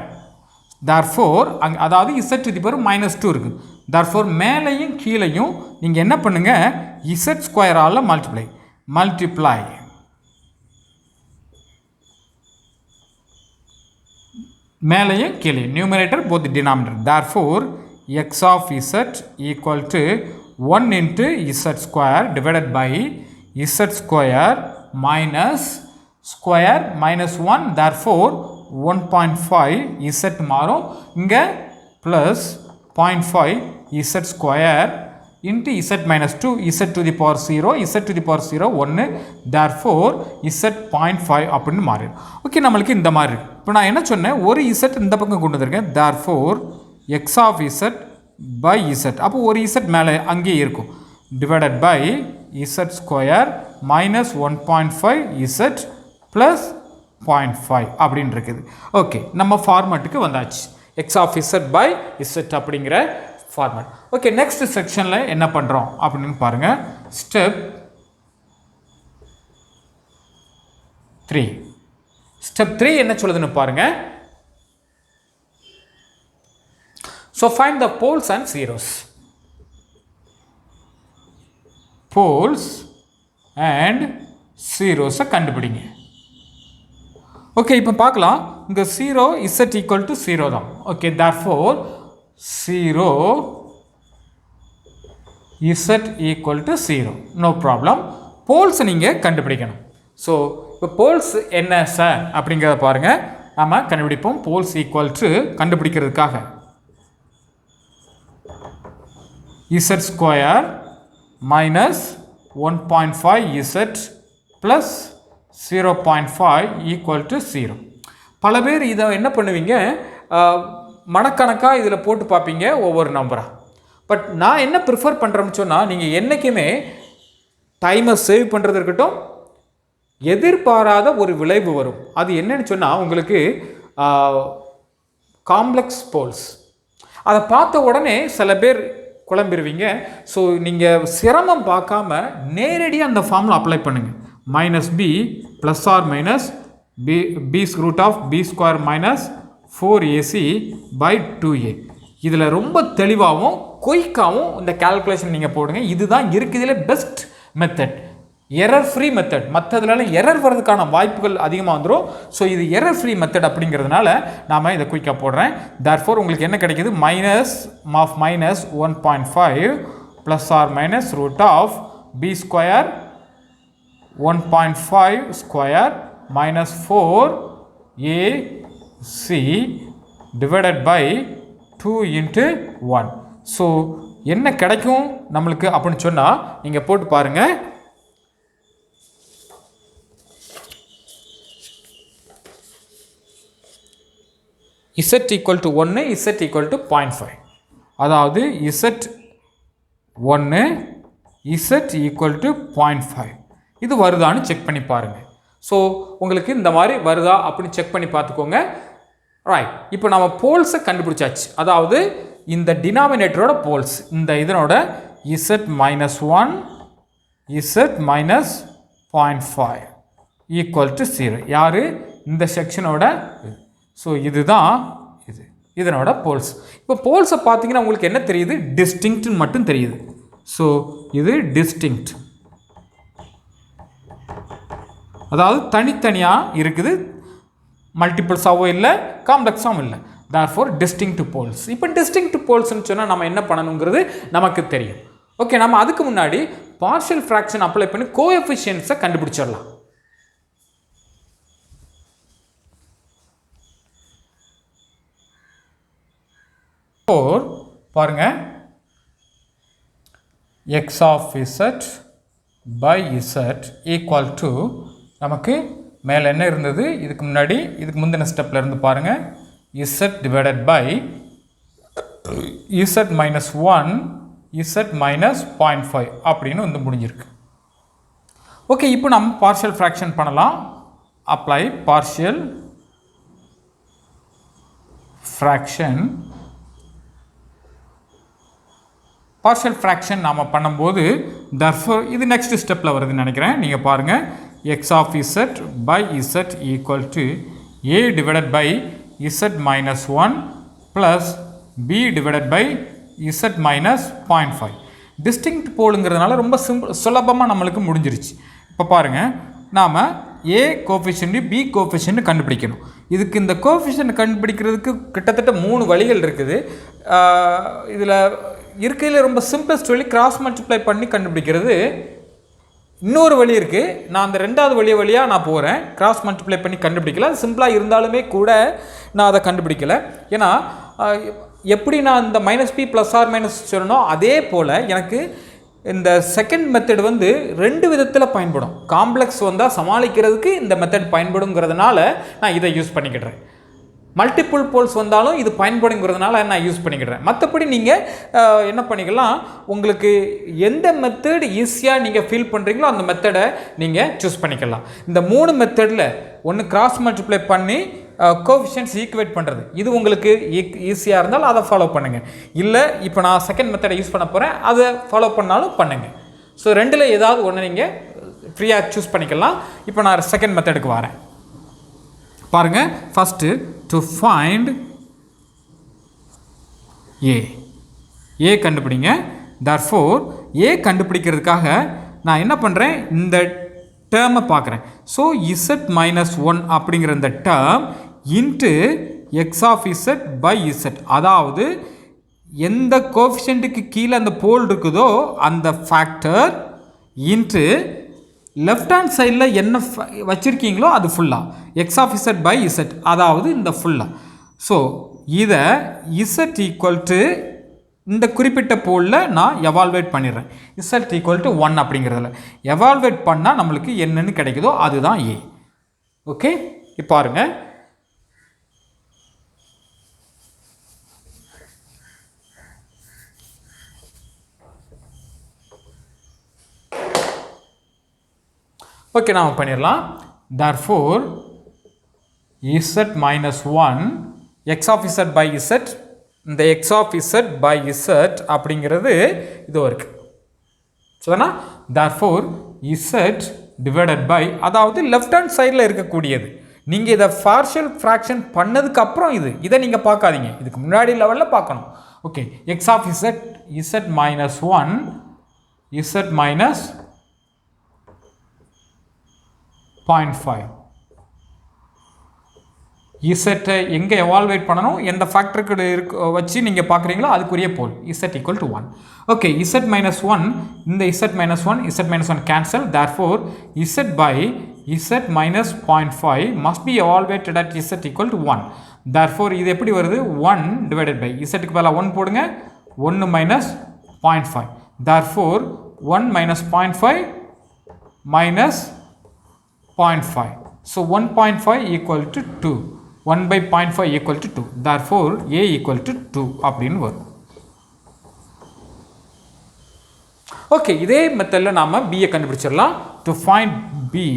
therefore அதாவது z to the power -2 இருக்குது. therefore மேலேயும் கீழேயும் நீங்கள் என்ன பண்ணுங்கள்? z ஸ்கொயரால் மல்டிப்ளை மேலேயும் கீழே, numerator both denominator. therefore x of z equal to 1 into z square divided by z square minus square minus 1. therefore 1.5 z மாறும். இங்கே plus 0.5 z square into z minus 2, z to the power 0, z to the power 0 1, therefore z 0.5 அப்படின்னு மாறிடும். Okay, நம்மளுக்கு இந்த மாதிரி இருக்கு. இப்போ நான் என்ன சொன்னேன்? ஒரு z இந்த பக்கம் கொண்டு வந்திருக்கேன். therefore x of z by z, அப்போ ஒரு z மேலே அங்கேயே இருக்கும், divided by z square minus 1.5 z plus 0.5 அப்படின்னு இருக்குது. ஓகே, நம்ம ஃபார்மேட்டுக்கு வந்தாச்சு. x of z by z அப்படிங்கிற ஃபார்மேட். ஓகே, நெக்ஸ்ட் செக்ஷனில் என்ன பண்ணுறோம் அப்படின்னு பாருங்கள். ஸ்டெப் 3 என்ன சொல்லுதுன்னு பாருங்கள். So find the poles and zeros. Poles and ஜீரோஸை கண்டுபிடிங்க. ஓகே, இப்போ பார்க்கலாம். இங்கே 0 z equal to 0 தான். Okay, therefore 0 z equal to 0, no problem. Poles நீங்கள் கண்டுபிடிக்கணும். ஸோ இப்போ போல்ஸ் என்ன சார் அப்படிங்கிறத பாருங்கள், நம்ம கண்டுபிடிப்போம். போல்ஸ் ஈக்குவல் டு கண்டுபிடிக்கிறதுக்காக z square minus 1.5 z plus 0.5 equal to 0. பல பேர் இதை என்ன பண்ணுவீங்க? மனக்கணக்காக இதில் போட்டு பார்ப்பீங்க ஒவ்வொரு நம்பராக. பட் நான் என்ன ப்ரிஃபர் பண்ணுறேன்னு சொன்னால், நீங்கள் என்றைக்குமே டைமை சேவ் பண்ணுறது இருக்கட்டும், எதிர்பாராத ஒரு விளைவு வரும். அது என்னன்னு சொன்னால், உங்களுக்கு காம்ப்ளெக்ஸ் போல்ஸ் அதை பார்த்த உடனே சில பேர் குழம்பிடுவீங்க. ஸோ நீங்கள் சிரமம் பார்க்காம நேரடியாக அந்த ஃபார்முலா அப்ளை பண்ணுங்கள். -b plus or minus b root of b square minus 4ac by 2a. இதில் ரொம்ப தெளிவாகவும் குயிக்காகவும் இந்த கால்குலேஷன் நீங்கள் போடுங்க. இதுதான் இருக்குதிலே best method, error free method. மற்றதுல எரர் வர்றதுக்கான வாய்ப்புகள் அதிகமாக வந்துடும். ஸோ இது எரர் ஃப்ரீ மெத்தட் அப்படிங்கிறதுனால நாம் இதை குயிக்காக போடுறேன். therefore உங்களுக்கு என்ன கிடைக்கிது? -1.5 plus or minus root of b square 1.5 square minus 4ac divided by 2 into 1. So என்ன கிடைக்கும் நம்மளுக்கு அப்படின்னு சொன்னால், நீங்கள் போட்டு பாருங்கள். z equal to 1, z equal to 0.5. அதாவது z 1, z equal to 0.5. இது வருதான்னு செக் பண்ணி பாருங்கள். ஸோ உங்களுக்கு இந்த மாதிரி வருதா அப்படின்னு செக் பண்ணி பார்த்துக்கோங்க. ரைட், இப்போ நம்ம போல்ஸை கண்டுபிடிச்சாச்சு. அதாவது இந்த டினாமினேட்டரோட போல்ஸ், இந்த இதனோட z minus 1, z minus 0.5 equal to 0. யார்? இந்த செக்ஷனோட. ஸோ இதுதான் இதனோட போல்ஸ். இப்போ போல்ஸை பார்த்தீங்கன்னா உங்களுக்கு என்ன தெரியுது? டிஸ்டிங்க்ட்னு மட்டும் தெரியுது. ஸோ இது டிஸ்டிங்க்ட், அதாவது தனித்தனியாக இருக்குது, மல்டிபிள்ஸாகவும் இல்லை, காம்ப்ளெக்ஸாகவும் இல்லை. therefore distinct poles. இப்போ distinct poles னு சொன்னா நம்ம என்ன பண்ணணும்ங்கிறது நமக்கு தெரியும். ஓகே, நம்ம அதுக்கு முன்னாடி பார்ஷியல் ஃபிராக்ஷன் அப்ளை பண்ணி கோஎஃபிஷியன்ட்ஸை கண்டுபிடிச்சிடலாம். பாருங்க, x of z by z equal to நமக்கு மேலே என்ன இருந்தது, இதுக்கு முன்னாடி இதுக்கு முந்தின ஸ்டெப்பில் இருந்து பாருங்க, z divided by z minus 1 z minus 0.5 அப்படின்னு வந்து முடிஞ்சிருக்கு. ஓகே, இப்போ நம்ம பார்ஷியல் ஃப்ராக்ஷன் பண்ணலாம். Apply partial fraction. Partial fraction நாம் பண்ணும்போது therefore இது நெக்ஸ்ட் ஸ்டெப்பில் வருதுன்னு நினைக்கிறேன். நீங்கள் பாருங்கள், x of z by z equal to a divided by z minus 1 plus b divided by z minus 0.5. Distinct போலுங்கிறதுனால ரொம்ப சுலபமாக நம்மளுக்கு முடிஞ்சிருச்சு. இப்போ பாருங்கள், நாம் a கோஎஃபிஷியன்ட் b கோஎஃபிஷியன்ட் கண்டுபிடிக்கணும். இதுக்கு இந்த கோஎஃபிஷியன்ட் கண்டுபிடிக்கிறதுக்கு கிட்டத்தட்ட 3 வழிகள் இருக்குது. இதில் இருக்கிறதுல ரொம்ப சிம்பிளஸ்ட் வழி கிராஸ் மல்டிப்ளை பண்ணி கண்டுபிடிக்கிறது. இன்னொரு வழி இருக்குது, நான் அந்த ரெண்டாவது வழியாக நான் போகிறேன். கிராஸ் மல்டிப்ளை பண்ணி கண்டுபிடிக்கல, அது சிம்பிளாக இருந்தாலுமே கூட நான் அதை கண்டுபிடிக்கலை. ஏன்னா எப்படி நான் இந்த -p ப்ளஸ் ஆர் மைனஸ் சொல்லணும், அதே போல் எனக்கு இந்த செகண்ட் மெத்தட் வந்து 2 விதத்தில் பயன்படும். காம்ப்ளெக்ஸ் வந்தால் சமாளிக்கிறதுக்கு இந்த மெத்தட் பயன்படுங்கிறதுனால நான் இதை யூஸ் பண்ணிக்கிடுறேன். மல்டிபிள் போல்ஸ் வந்தாலும் இது பயன்படுங்கிறதுனால நான் யூஸ் பண்ணிக்கிடுறேன். மற்றபடி நீங்கள் என்ன பண்ணிக்கலாம், உங்களுக்கு எந்த மெத்தட் ஈஸியாக நீங்கள் ஃபீல் பண்ணுறீங்களோ அந்த மெத்தடை நீங்கள் சூஸ் பண்ணிக்கலாம். இந்த 3 மெத்தடில் ஒன்று கிராஸ் மல்டிப்ளை பண்ணி கோஎஃபிஷியன்ட்ஸ் ஈக்குவேட் பண்ணுறது, இது உங்களுக்கு ஈஸியாக இருந்தாலும் அதை ஃபாலோ பண்ணுங்கள். இல்லை இப்போ நான் செகண்ட் மெத்தடை யூஸ் பண்ண போகிறேன், அதை ஃபாலோ பண்ணாலும் பண்ணுங்கள். ஸோ ரெண்டில் ஏதாவது ஒன்று நீங்கள் ஃப்ரீயாக சூஸ் பண்ணிக்கலாம். இப்போ நான் செகண்ட் மெத்தடுக்கு வரேன். பாருங்கள், ஃபஸ்ட்டு டு ஃபைண்ட் ஏ கண்டுபிடிங்க. therefore ஏ கண்டுபிடிக்கிறதுக்காக நான் என்ன பண்ணுறேன், இந்த டேர்மை பார்க்குறேன். ஸோ z minus 1 அப்படிங்கிற இந்த term into x of z by z, அதாவது எந்த கோஎஃபிஷியன்ட்டுக்கு கீழே அந்த போல் இருக்குதோ அந்த ஃபேக்டர் இன்ட்டு லெஃப்ட் ஹேண்ட் சைடில் என்ன வச்சுருக்கீங்களோ அது ஃபுல்லாக x of z by z, அதாவது இந்த ஃபுல்லாக. ஸோ இதை z ஈக்குவல் டு இந்த குறிப்பிட்ட போலில் நான் எவால்வேட் பண்ணிடுறேன். z ஈக்குவல் டு 1 அப்படிங்கிறதுல எவால்வேட் பண்ணால் நம்மளுக்கு என்னென்னு கிடைக்குதோ அதுதான் a. ஓகே, இப்போ பாருங்க, ஓகே நாம் பண்ணிடலாம். therefore z minus 1 x of z by z, இந்த x of z by z அப்படிங்கிறது இதோ இருக்கு. சரினா, therefore z divided by, அதாவது லெஃப்ட் ஹேண்ட் சைடில் இருக்கக்கூடியது. நீங்கள் இதை பார்ஷியல் ஃப்ராக்ஷன் பண்ணதுக்கப்புறம் இதை நீங்கள் பார்க்காதீங்க, இதுக்கு முன்னாடி லெவலில் பார்க்கணும். Okay, x of z minus 1 z minus 0.5 இசட்டை எங்கே எவால்வேட் பண்ணணும், எந்த ஃபேக்டருக்கு வச்சு நீங்கள் பார்க்குறீங்களோ அதுக்குரிய pole Z equal to 1. Okay, Z minus 1, இந்த Z minus 1 Z minus 1 cancel. therefore Z by Z minus 0.5 must be evaluated at Z equal to 1. therefore இது எப்படி வருது, 1 டிவைடட் பை இசட்டுக்கு பதிலாக 1 போடுங்க, 1 minus 0.5. therefore 1 minus 0.5 minus 0.5. so 1.5 equal to 2. 1 by 0.5 equal to 2. therefore a equal to 2 அப்படின்னு வரும். Okay, இதே மெத்தடில் நாம் b கண்டுபிடிச்சிடலாம். to find b,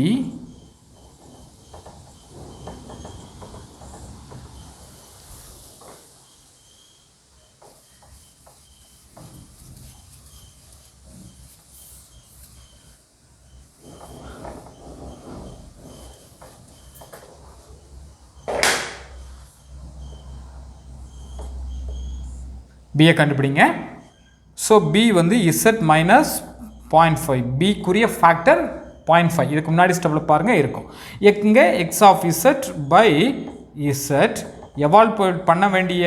b கண்டுபிடிங்க. ஸோ b வந்து z மைனஸ் 0.5, b-க்குரிய ஃபேக்டர் 0.5. இதுக்கு முன்னாடி ஸ்டெப்பில் பாருங்கள் இருக்கும். இங்கே x of z by z evaluate பண்ண வேண்டிய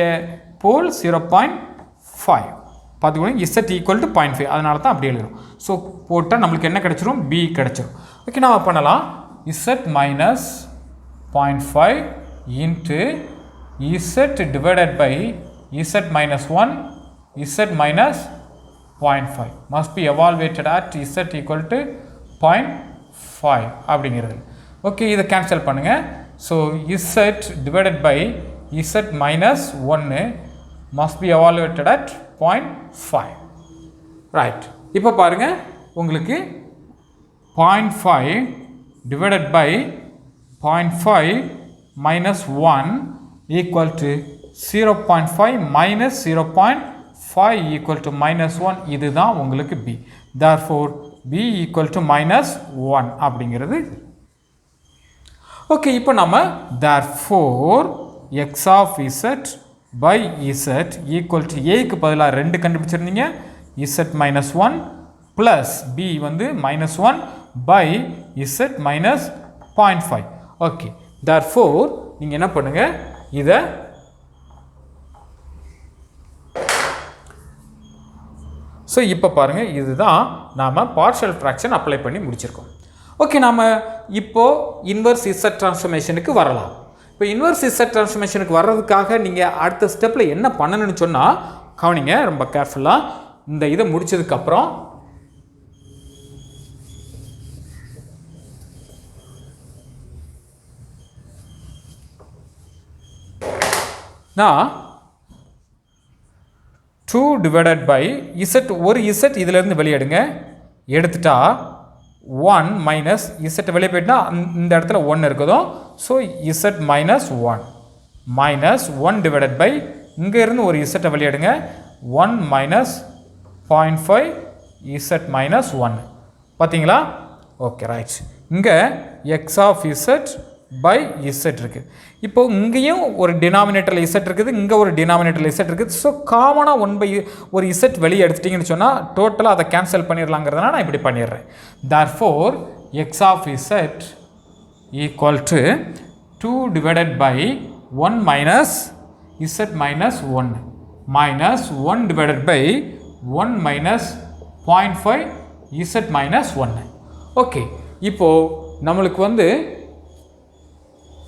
போல் 0.5 பார்த்துக்கோங்க. இசட் ஈக்குவல் டு 0.5 அதனால தான் அப்படி எழுதுறோம். ஸோ போட்டால் நம்மளுக்கு என்ன கிடைச்சிரும்? பி கிடைச்சிரும். ஓகே, நம்ம பண்ணலாம் z minus 0.5 into z divided by Z minus 1 Z minus 0.5 must be evaluated at z equal to 0.5 அப்படிங்கிறது. ஓகே, இதை கேன்சல் பண்ணுங்கள். So z divided by z minus 1 must be evaluated at 0.5. Right, இப்போ பாருங்கள் உங்களுக்கு 0.5 divided by 0.5 minus 1 equal to 0.5 minus 0.5 equal to minus 1 இதுதான் உங்களுக்கு b. therefore b equal to minus 1 அப்படிங்கிறது. Okay, இப்போ நம்ம therefore x of z by z equal to a க்கு பதிலாக 2 கண்டுபிடிச்சிருந்தீங்க. z minus 1 plus b வந்து minus 1 by z minus 0.5. Okay, therefore நீங்கள் என்ன பண்ணுங்க, இதை ஸோ இப்போ பாருங்கள், இதுதான் நாம் பார்ஷியல் ஃப்ராக்ஷன் அப்ளை பண்ணி முடிச்சிருக்கோம். ஓகே, நாம் இப்போது இன்வர்ஸ் இசட் ட்ரான்ஸ்ஃபர்மேஷனுக்கு வரலாம். இப்போ இன்வர்ஸ் இசட் ட்ரான்ஸ்ஃபர்மேஷனுக்கு வர்றதுக்காக நீங்கள் அடுத்த ஸ்டெப்பில் என்ன பண்ணணும்னு சொன்னால் கவனிங்க ரொம்ப கேர்ஃபுல்லாக. இந்த இதை முடித்ததுக்கப்புறம் நான் 2 divided by z ஒரு z இதிலிருந்து வெளியெடுங்க. எடுத்துட்டா 1 மைனஸ் z வெளியே போயிட்டுனா இந்த இடத்துல 1 இருக்குதோ. So z minus 1 minus 1 divided by இங்கே இருந்து ஒரு z வெளியெடுங்க. 1 மைனஸ் 0.5 z மைனஸ் 1 பார்த்தீங்களா? Okay, right. இங்கே X of z by z இருக்குது. இப்போ இங்கேயும் ஒரு டினாமினேட்டரில் z இருக்குது, இங்கே ஒரு டினாமினேட்டரில் z இருக்குது. ஸோ காமனாக 1 பை ஒரு z வெளியே எடுத்துட்டிங்கன்னு சொன்னால் டோட்டலாக அதை கேன்சல் பண்ணிடலாங்கிறதுனால நான் இப்படி பண்ணிடுறேன். therefore x of z equal to 2 divided by 1 minus z minus 1 minus 1 divided by 1 minus 0.5 z minus 1. Okay, இப்போது நம்மளுக்கு வந்து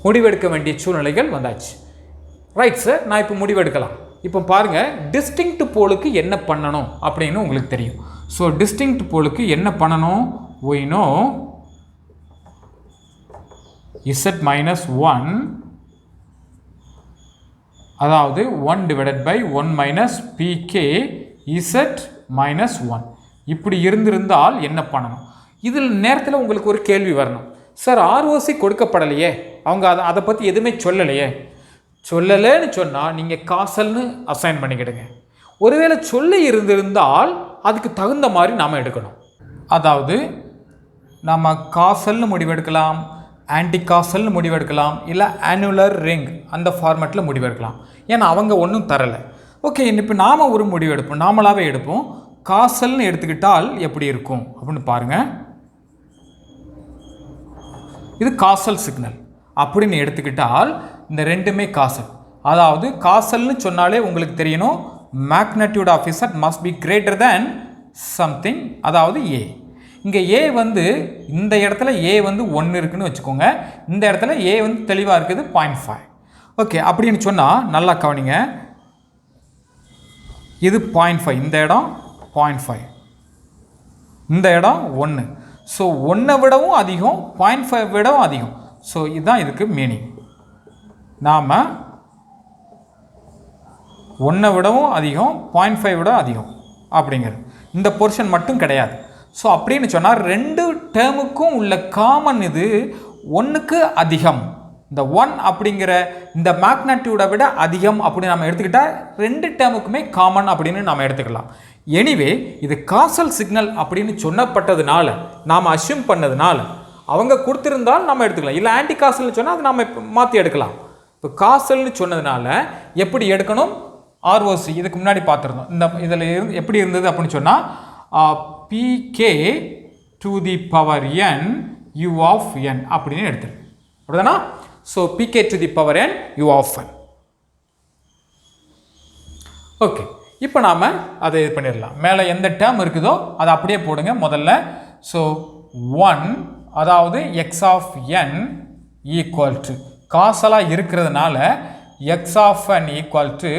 முடிவெடுக்க வேண்டிய சூழ்நிலைகள் வந்தாச்சு. ரைட் சார், நான் இப்போ முடிவெடுக்கலாம். இப்போ பாருங்கள், டிஸ்டிங்க்ட் போலுக்கு என்ன பண்ணணும் அப்படின்னு உங்களுக்கு தெரியும். ஸோ டிஸ்டிங்க்ட் போலுக்கு என்ன பண்ணணும்? we know z minus 1 அதாவது 1 divided by 1 minus pk z minus 1 இப்படி இருந்திருந்தால் என்ன பண்ணணும்? இதில் நேரத்தில் உங்களுக்கு ஒரு கேள்வி வரணும். சார், ஆர்ஓசி கொடுக்கப்படலையே, அவங்க அதை பற்றி எதுவுமே சொல்லலையே. சொல்லலைன்னு சொன்னால் நீங்கள் காசல்னு அசைன் பண்ணிக்கிடுங்க. ஒருவேளை சொல்லி இருந்திருந்தால் அதுக்கு தகுந்த மாதிரி நாம் எடுக்கணும். அதாவது நம்ம காசல்னு முடிவெடுக்கலாம், ஆன்டி காசல்னு முடிவெடுக்கலாம், இல்லை ஆனுலர் ரிங் அந்த ஃபார்மேட்டில் முடிவெடுக்கலாம். ஏன்னா அவங்க ஒன்றும் தரலை. ஓகே, இப்போ நாம் ஒரு முடிவெடுப்போம், நாமளாகவே எடுப்போம். காசல்னு எடுத்துக்கிட்டால் எப்படி இருக்கும் அப்படின்னு பாருங்கள். இது காசல் சிக்னல் அப்படின்னு எடுத்துக்கிட்டால் இந்த ரெண்டுமே காசல். அதாவது காசல்னு சொன்னாலே உங்களுக்கு தெரியணும், magnitude of z must be greater than something, அதாவது ஏ. இங்கே ஏ வந்து இந்த இடத்துல ஏ வந்து 1 இருக்குன்னு வச்சுக்கோங்க, இந்த இடத்துல ஏ வந்து தெளிவாக இருக்குது 0.5. ஓகே, அப்படின்னு சொன்னால் நல்லா கவனிங்க, இது 0.5, இந்த இடம் 0.5, இந்த இடம் 1. ஸோ 1 விடவும் அதிகம், 0.5 விடவும் அதிகம். ஸோ இதுதான் இதுக்கு மீனிங். நாம் 1 விடவும் அதிகம், 0.5 விட அதிகம் அப்படிங்கிறது இந்த போர்ஷன் மட்டும் கிடையாது. ஸோ அப்படின்னு சொன்னால் 2 டேர்முக்கும் உள்ள காமன் இது 1க்கு அதிகம். இந்த 1 அப்படிங்கிற இந்த மேக்னட்யூடை விட அதிகம் அப்படின்னு நம்ம எடுத்துக்கிட்டால் 2 டேர்முக்குமே காமன் அப்படின்னு நம்ம எடுத்துக்கலாம். எனிவே இது காசல் சிக்னல் அப்படின்னு சொன்னப்பட்டதுனால, நாம் அஷ்யூம் பண்ணதுனால, அவங்க கொடுத்துருந்தால் நம்ம எடுத்துக்கலாம். இல்லை ஆன்டி காசல்னு சொன்னால் அது நம்ம மாற்றி எடுக்கலாம். இப்போ காசல்னு சொன்னதுனால எப்படி எடுக்கணும்? ஆர்ஓசி இதுக்கு முன்னாடி பார்த்துருந்தோம். இந்த இதில் எப்படி இருந்தது அப்படின்னு சொன்னால் pk to the power n u of n அப்படின்னு எடுத்துருக்கு. அப்படிதானா? So pk to the power n u of n. Okay, இப்போ நாம் அதை இது பண்ணிடலாம். மேலே எந்த டேர்ம் இருக்குதோ அதை அப்படியே போடுங்க முதல்ல. ஸோ 1 அதாவது X of N equal to காசலாக இருக்கிறதுனால X of N equal to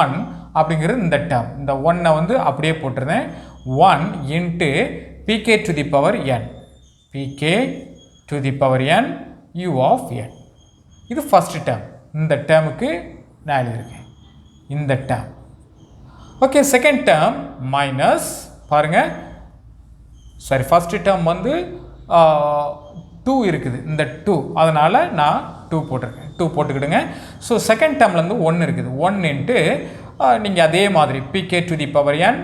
1 அப்படிங்கிறது இந்த டேர்ம். இந்த 1 வந்து அப்படியே போட்டுருந்தேன். 1 into pk to the power n, pk to the power n u of n. இது ஃபஸ்ட் டேர்ம். இந்த டேர்முக்கு நான் எழுதியிருக்கேன் இந்த term. Okay, second term minus பாருங்கள், சாரி ஃபஸ்ட்டு டேர்ம் வந்து 2 இருக்குது, இந்த 2, அதனால் நான் 2 போட்டிருக்கேன், 2 போட்டுக்கிடுங்க. ஸோ செகண்ட் டேர்ம்லேருந்து 1 இருக்குது. 1 இன்ட்டு நீங்கள் அதே மாதிரி pk to the power n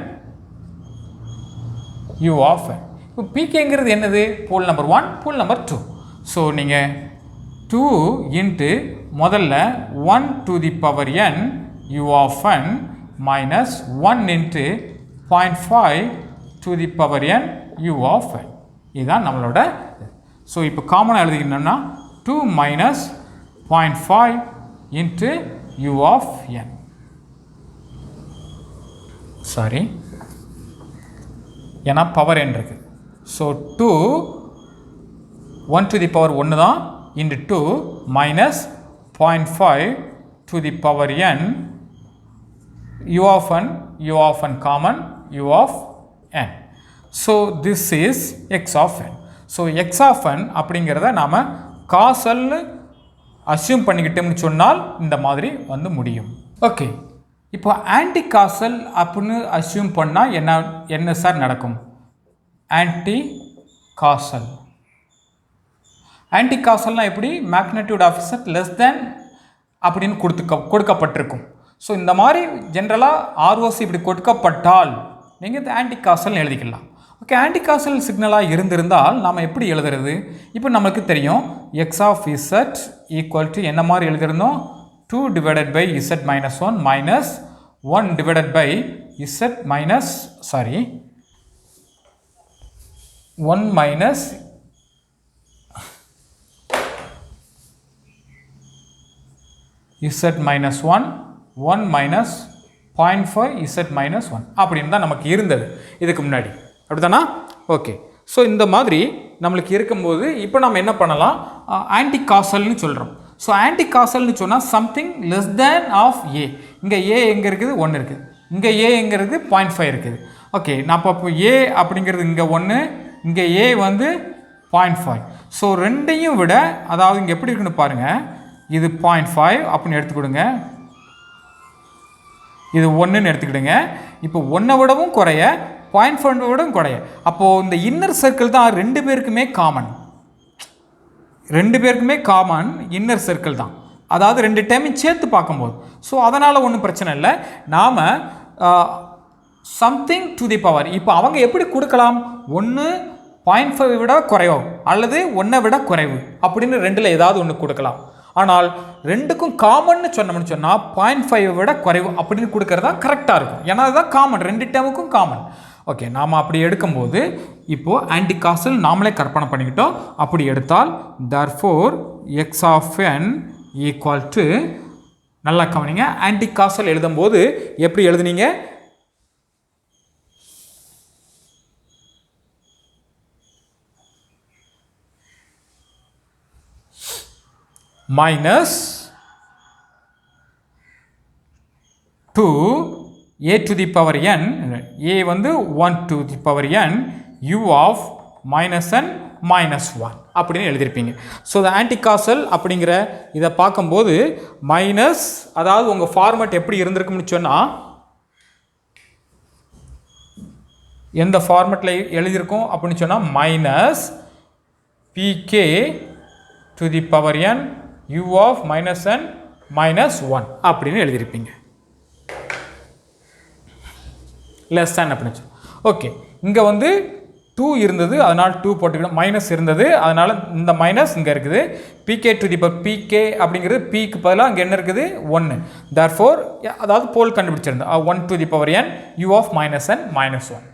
u of n. இப்போ pkங்கிறது என்னது? Pole number 1, pole number 2. So நீங்கள் 2 இன்ட்டு முதல்ல 1 to the power n u of n minus 1 into 0.5 to the power n u of n. இதுதான் நம்மளோட. ஸோ இப்போ காமனாக எழுதிக்கணும்னா 2 minus 0.5 into u of n. Sorry, ஏன்னா பவர் n இருக்குது. So 2 1 to the power 1 தான் into 2 minus 0.5 to the power n u of n common u of n. So this is x of n. So x of n அப்படிங்கிறத நாம் castle assume பண்ணிக்கிட்டோம்னு சொன்னால் இந்த மாதிரி வந்து முடியும். Okay, இப்போ ஆன்டி காசல் அப்படின்னு அசியூம் பண்ணால் என்ன சார் நடக்கும்? ஆன்டி காசல் எப்படி? Magnitude of z less than அப்படின்னு கொடுக்கப்பட்டிருக்கும். ஸோ இந்த மாதிரி ஜென்ரலாக ROC இப்படி கொடுக்கப்பட்டால் நீங்கள் இந்த ஆன்டி காசல் எழுதிக்கலாம். ஓகே, ஆன்டி காசல் சிக்னலாக இருந்திருந்தால் நாம் எப்படி எழுதுறது? இப்போ நமக்கு தெரியும் x of z equal to என்ன மாதிரி எழுதிருந்தோம்? 2 divided by Z minus 1 minus 1 divided by Z minus 1 minus z minus 1 minus 0.5 z minus 1 அப்படின்னு தான் நமக்கு இருந்தது இதுக்கு முன்னாடி, அப்படிதானா? ஓகே, ஸோ இந்த மாதிரி நம்மளுக்கு இருக்கும்போது இப்போ நம்ம என்ன பண்ணலாம்? ஆன்டி காசல்னு சொல்கிறோம். ஸோ ஆன்டி காசல்னு சொன்னால் சம்திங் லெஸ் தேன் ஆஃப் ஏ. இங்கே ஏ எங்கே இருக்குது? 1 இருக்குது. இங்கே ஏ எங்கே இருக்குது? 0.5 இருக்குது. ஓகே, நான் இப்போ ஏ அப்படிங்கிறது இங்கே 1, இங்கே ஏ வந்து 0.5. ஸோ ரெண்டையும் விட, அதாவது இங்கே எப்படி இருக்குன்னு பாருங்கள், இது 0.5 அப்படின்னு எடுத்துக்கிடுங்க, இது 1ன்னு எடுத்துக்கிடுங்க. இப்போ 1 விடவும் குறைய, 0.5 விடவும் குறைய. அப்போது இந்த இன்னர் சர்க்கிள் தான் ரெண்டு பேருக்குமே காமன் இன்னர் சர்க்கிள் தான். அதாவது ரெண்டு டைமையும் சேர்த்து பார்க்கும்போது. ஸோ அதனால் ஒன்றும் பிரச்சனை இல்லை. நாம் சம்திங் டு தி பவர், இப்போ அவங்க எப்படி கொடுக்கலாம்? 1 0.5 விட குறையோ அல்லது 1 விட குறைவு அப்படின்னு ரெண்டில் ஏதாவது ஒன்று கொடுக்கலாம். ஆனால் ரெண்டுக்கும் காமன்னு சொன்னோம்னு சொன்னால் 0.5 விட குறைவு அப்படின்னு கொடுக்கறது தான் கரெக்டாக இருக்கும். ஏன்னா அதுதான் காமன், ரெண்டு டேமுக்கும் காமன். ஓகே, நாம் அப்படி எடுக்கும்போது இப்போது ஆன்டி காசல் நாமளே கற்பனை பண்ணிக்கிட்டோம். அப்படி எடுத்தால் therefore X of n equal to, நல்லா கவனிங்க, ஆன்டி காசல் எழுதும்போது எப்படி எழுதுனீங்க? Minus 2 a to the power n, a வந்து 1 to the power n u of minus n minus 1 அப்படின்னு எழுதியிருப்பீங்க. ஸோ இந்த ஆன்டி காசல் அப்படிங்கிற இதை பார்க்கும்போது மைனஸ், அதாவது உங்கள் ஃபார்மேட் எப்படி இருந்திருக்கும்னு சொன்னால், எந்த ஃபார்மேட்டில் எழுதியிருக்கோம் அப்படின்னு சொன்னால் minus pk to the power n u of minus n minus 1 அப்படின்னு எழுதியிருப்பீங்க. லெஸ் தேன் அப்படின்னு. ஓகே, இங்கே வந்து 2 இருந்தது, அதனால் 2 போட்டுக்கணும். மைனஸ் இருந்தது, அதனால் இந்த மைனஸ் இங்கே இருக்குது. pk to the power pk அப்படிங்கிறது pக்கு பதிலாக அங்கே என்ன இருக்குது? 1. therefore, அதாவது போல் கண்டுபிடிச்சிருந்தேன் 1 to the power n u of minus n minus 1.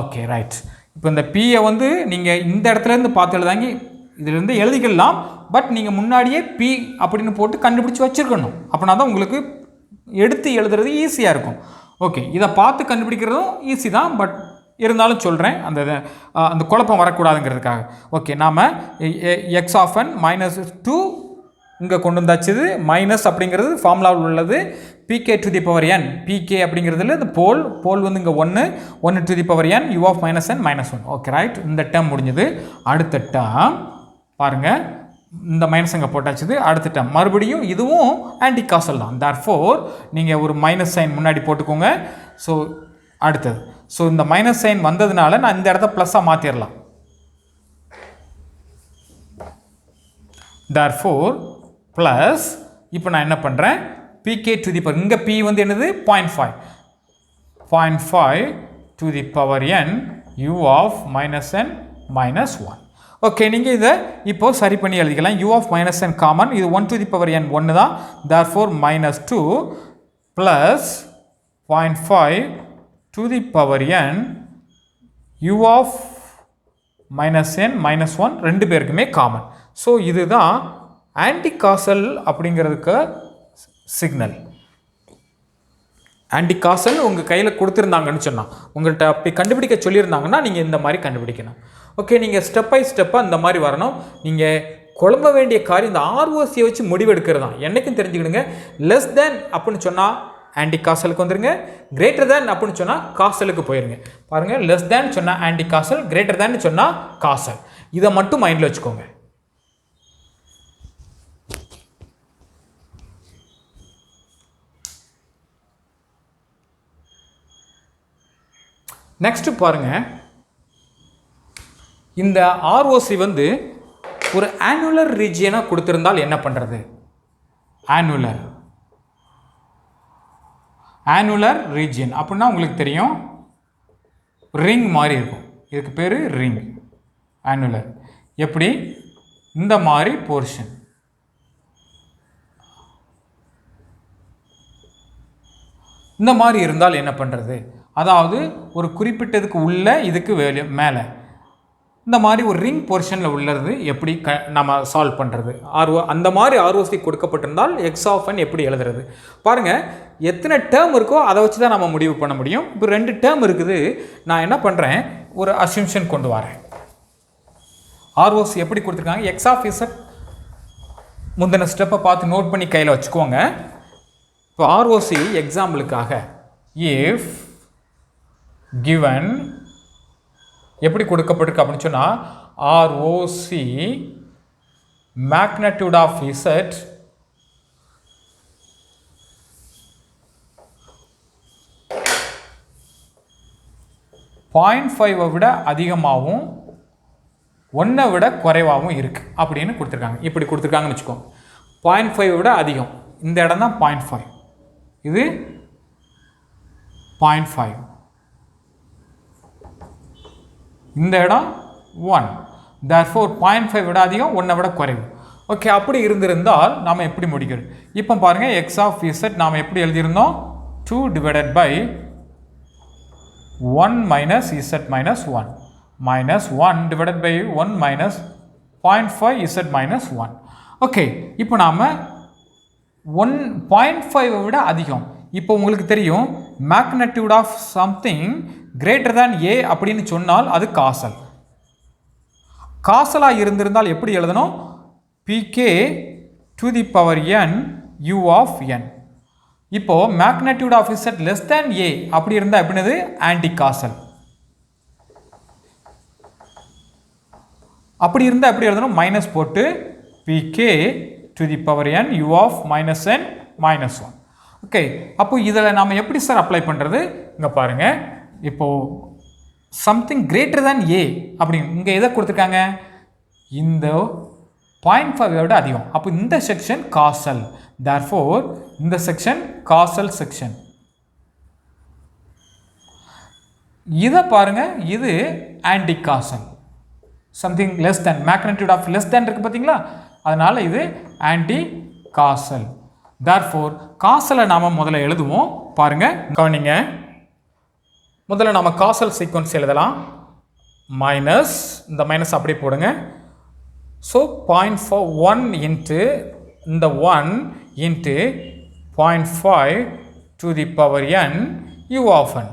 Okay, right. இப்போ இந்த pயை வந்து நீங்கள் இந்த இடத்துலேருந்து பார்த்து எழுதாங்க, இதிலேருந்து எழுதிக்கலாம். பட் நீங்கள் முன்னாடியே p அப்படின்னு போட்டு கண்டுபிடிச்சி வச்சுருக்கணும். அப்படின்னா தான் உங்களுக்கு எடுத்து எழுதுறது ஈஸியாக இருக்கும். ஓகே, இதை பார்த்து கண்டுபிடிக்கிறதும் ஈஸி தான், பட் இருந்தாலும் சொல்கிறேன், அந்த குழப்பம் வரக்கூடாதுங்கிறதுக்காக. ஓகே, நாம் எக்ஸ் ஆஃப் n -2 இங்கே கொண்டு வந்தாச்சு. மைனஸ் அப்படிங்கிறது ஃபார்முலாவில் உள்ளது. pk to the power n, pk அப்படிங்கிறதுல இந்த போல் வந்து இங்கே 1 to the power n u of -n -1. Okay right, இந்த டேர்ம் முடிஞ்சது. அடுத்த டேர்ம் பாருங்கள், இந்த மைனஸ் அங்கே போட்டாச்சுது. அடுத்த டேர்ம் மறுபடியும் இதுவும் ஆன்டி காசல் தான். தேர்ஃபோர் நீங்கள் ஒரு மைனஸ் சைன் முன்னாடி போட்டுக்கோங்க. ஸோ அடுத்தது, ஸோ இந்த மைனஸ் சைன் வந்ததுனால நான் இந்த இடத்த ப்ளஸ்ஸாக மாற்றிடலாம். தேர்ஃபோர் ப்ளஸ், இப்போ நான் என்ன பண்ணுறேன், pk to the power, இங்கே p வந்து என்னது 0.5 to the power n u of -n -1. Okay, நீங்கள் இதை இப்போ சரி பண்ணி எழுதிக்கலாம். u of -n காமன், இது 1 to the power n 1 தான். therefore -2 plus 0.5 to the power n u of -n -1 ரெண்டு பேருக்குமே காமன். ஸோ இதுதான் ஆன்டி காசல் அப்படிங்கிறதுக்கு சிக்னல். ஆன்டி காசல் உங்கள் கையில் கொடுத்துருந்தாங்கன்னு சொன்னால், உங்கள்கிட்ட அப்படி கண்டுபிடிக்க சொல்லியிருந்தாங்கன்னா நீங்கள் இந்த மாதிரி கண்டுபிடிக்கணும். ஓகே, நீங்கள் ஸ்டெப் பை ஸ்டெப்பாக இந்த மாதிரி வரணும். நீங்கள் குழம்ப வேண்டிய காரியம் இந்த ஆர்ஓசியை வச்சு முடிவெடுக்கிறது தான். என்றைக்கும் தெரிஞ்சுக்கிடுங்க, லெஸ் தேன் அப்படின்னு சொன்னால் ஆன்டி காசலுக்கு வந்துடுங்க, கிரேட்டர் தேன் அப்படின்னு சொன்னால் காசலுக்கு போயிருங்க. பாருங்கள், லெஸ் தேன் சொன்னால் ஆன்டி காசல், கிரேட்டர் தேன் சொன்னால் காசல். இதை மட்டும் மைண்டில் வச்சுக்கோங்க. நெக்ஸ்ட் பாருங்க, இந்த ஆர்ஓசி வந்து ஒரு ஆனுலர் ரீஜியனாக கொடுத்திருந்தால் என்ன பண்ணுறது? ஆனுலர் ரீஜியன் அப்படின்னா உங்களுக்கு தெரியும், ரிங் மாதிரி இருக்கும். இதுக்கு பேர் ரிங். ஆனுலர் எப்படி? இந்த மாதிரி போர்ஷன், இந்த மாதிரி இருந்தால் என்ன பண்ணுறது? அதாவது ஒரு குறிப்பிட்டதுக்கு உள்ள இதுக்கு மேலே இந்த மாதிரி ஒரு ரிங் போர்ஷனில் உள்ளது எப்படி நம்ம சால்வ் பண்ணுறது? அந்த மாதிரி ஆர்ஓசி கொடுக்கப்பட்டிருந்தால் எக்ஸ் ஆஃப் n எப்படி எழுதுறது? பாருங்கள், எத்தனை டேர்ம் இருக்கோ அதை வச்சு தான் நம்ம முடிவு பண்ண முடியும். இப்போ 2 டேர்ம் இருக்குது. நான் என்ன பண்ணுறேன், ஒரு அசம்ஷன் கொண்டு வரேன். ஆர்ஓசி எப்படி கொடுத்துருக்காங்க, எக்ஸ் ஆஃப் இசட் முந்தின ஸ்டெப்பை பார்த்து நோட் பண்ணி கையில் வச்சுக்கோங்க. இப்போ ஆர்ஓசி எக்ஸாம்பிளுக்காக, இஃப் given எப்படி கொடுக்கப்பட்டிருக்கு அப்படின்னு சொன்னால், ஆர்ஓசி மேக்னட்யூட் ஆஃப் இசட் .5 விட அதிகமாகவும் 1 விட குறைவாகவும் இருக்குது அப்படின்னு கொடுத்துருக்காங்க. இப்படி கொடுத்துருக்காங்கன்னு வச்சுக்கோங்க. 0.5 விட அதிகம், இந்த இடம் தான் 0.5, இது 0.5, இந்த இடம் 1. therefore 0.5 விட அதிகம், 1 விட குறைவு. ஓகே, அப்படி இருந்திருந்தால் நாம் எப்படி முடிக்கிறது? இப்போ பாருங்கள், எக்ஸ் ஆஃப் இசட் நாம் எப்படி எழுதியிருந்தோம், 2 divided by 1 minus z minus 1 minus 1 divided by 1 minus 0.5 z minus 1. Okay, இப்போ நாம் 0.5 விட அதிகம். இப்போ உங்களுக்கு தெரியும், magnitude of something greater than A அப்படின்னு சொன்னால் அது காசல். காசலாக இருந்திருந்தால் எப்படி எழுதணும், pk to the power n u of n. இப்போ magnitude of Z less than A அப்படி இருந்தால் எப்படினது ஆன்டி காசல். அப்படி இருந்தால் எப்படி எழுதணும், மைனஸ் போட்டு pk to the power n u of minus n minus 1. Okay, அப்போ இதில் நாம் எப்படி சார் அப்ளை பண்ணுறது? இங்கே பாருங்கள், இப்போது சம்திங் கிரேட்டர் தேன் ஏ அப்படின்னு இங்கே எதை கொடுத்துருக்காங்க, இந்த 0.5 விட அதிகம். அப்போ இந்த செக்ஷன் காசல், therefore இந்த செக்ஷன் காசல் செக்ஷன். இதை பாருங்கள், இது anti causal. Something less than, magnitude of less than இருக்குது பார்த்தீங்களா, அதனால் இது ஆன்டி காசல். therefore காசலை நாம் முதல்ல எழுதுவோம். பாருங்கள், கவனிங்க, முதல்ல நாம் காசல் சீக்வன்ஸ் எழுதலாம். மைனஸ், இந்த மைனஸ் அப்படியே போடுங்க. ஸோ 0.1 இன்ட்டு இந்த 1 into 0.5 to the power n u of n.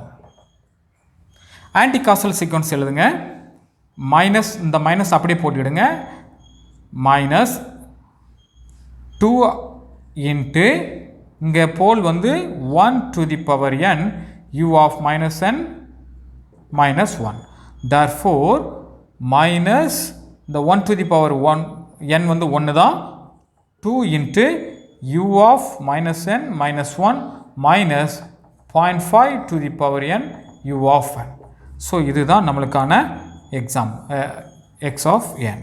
Anti castle sequence எழுதுங்க. மைனஸ் இந்த மைனஸ் அப்படியே போட்டுவிடுங்க. மைனஸ் 2 இன்ட்டு இங்கே போல் வந்து 1 to the power n u of minus n minus 1. Therefore minus இந்த 1 to the power 1 n வந்து 1 தான். 2 into u of minus n minus 1 minus 0.5 to the power n u of n. So இதுதான் நம்மளுக்கான exam x of n.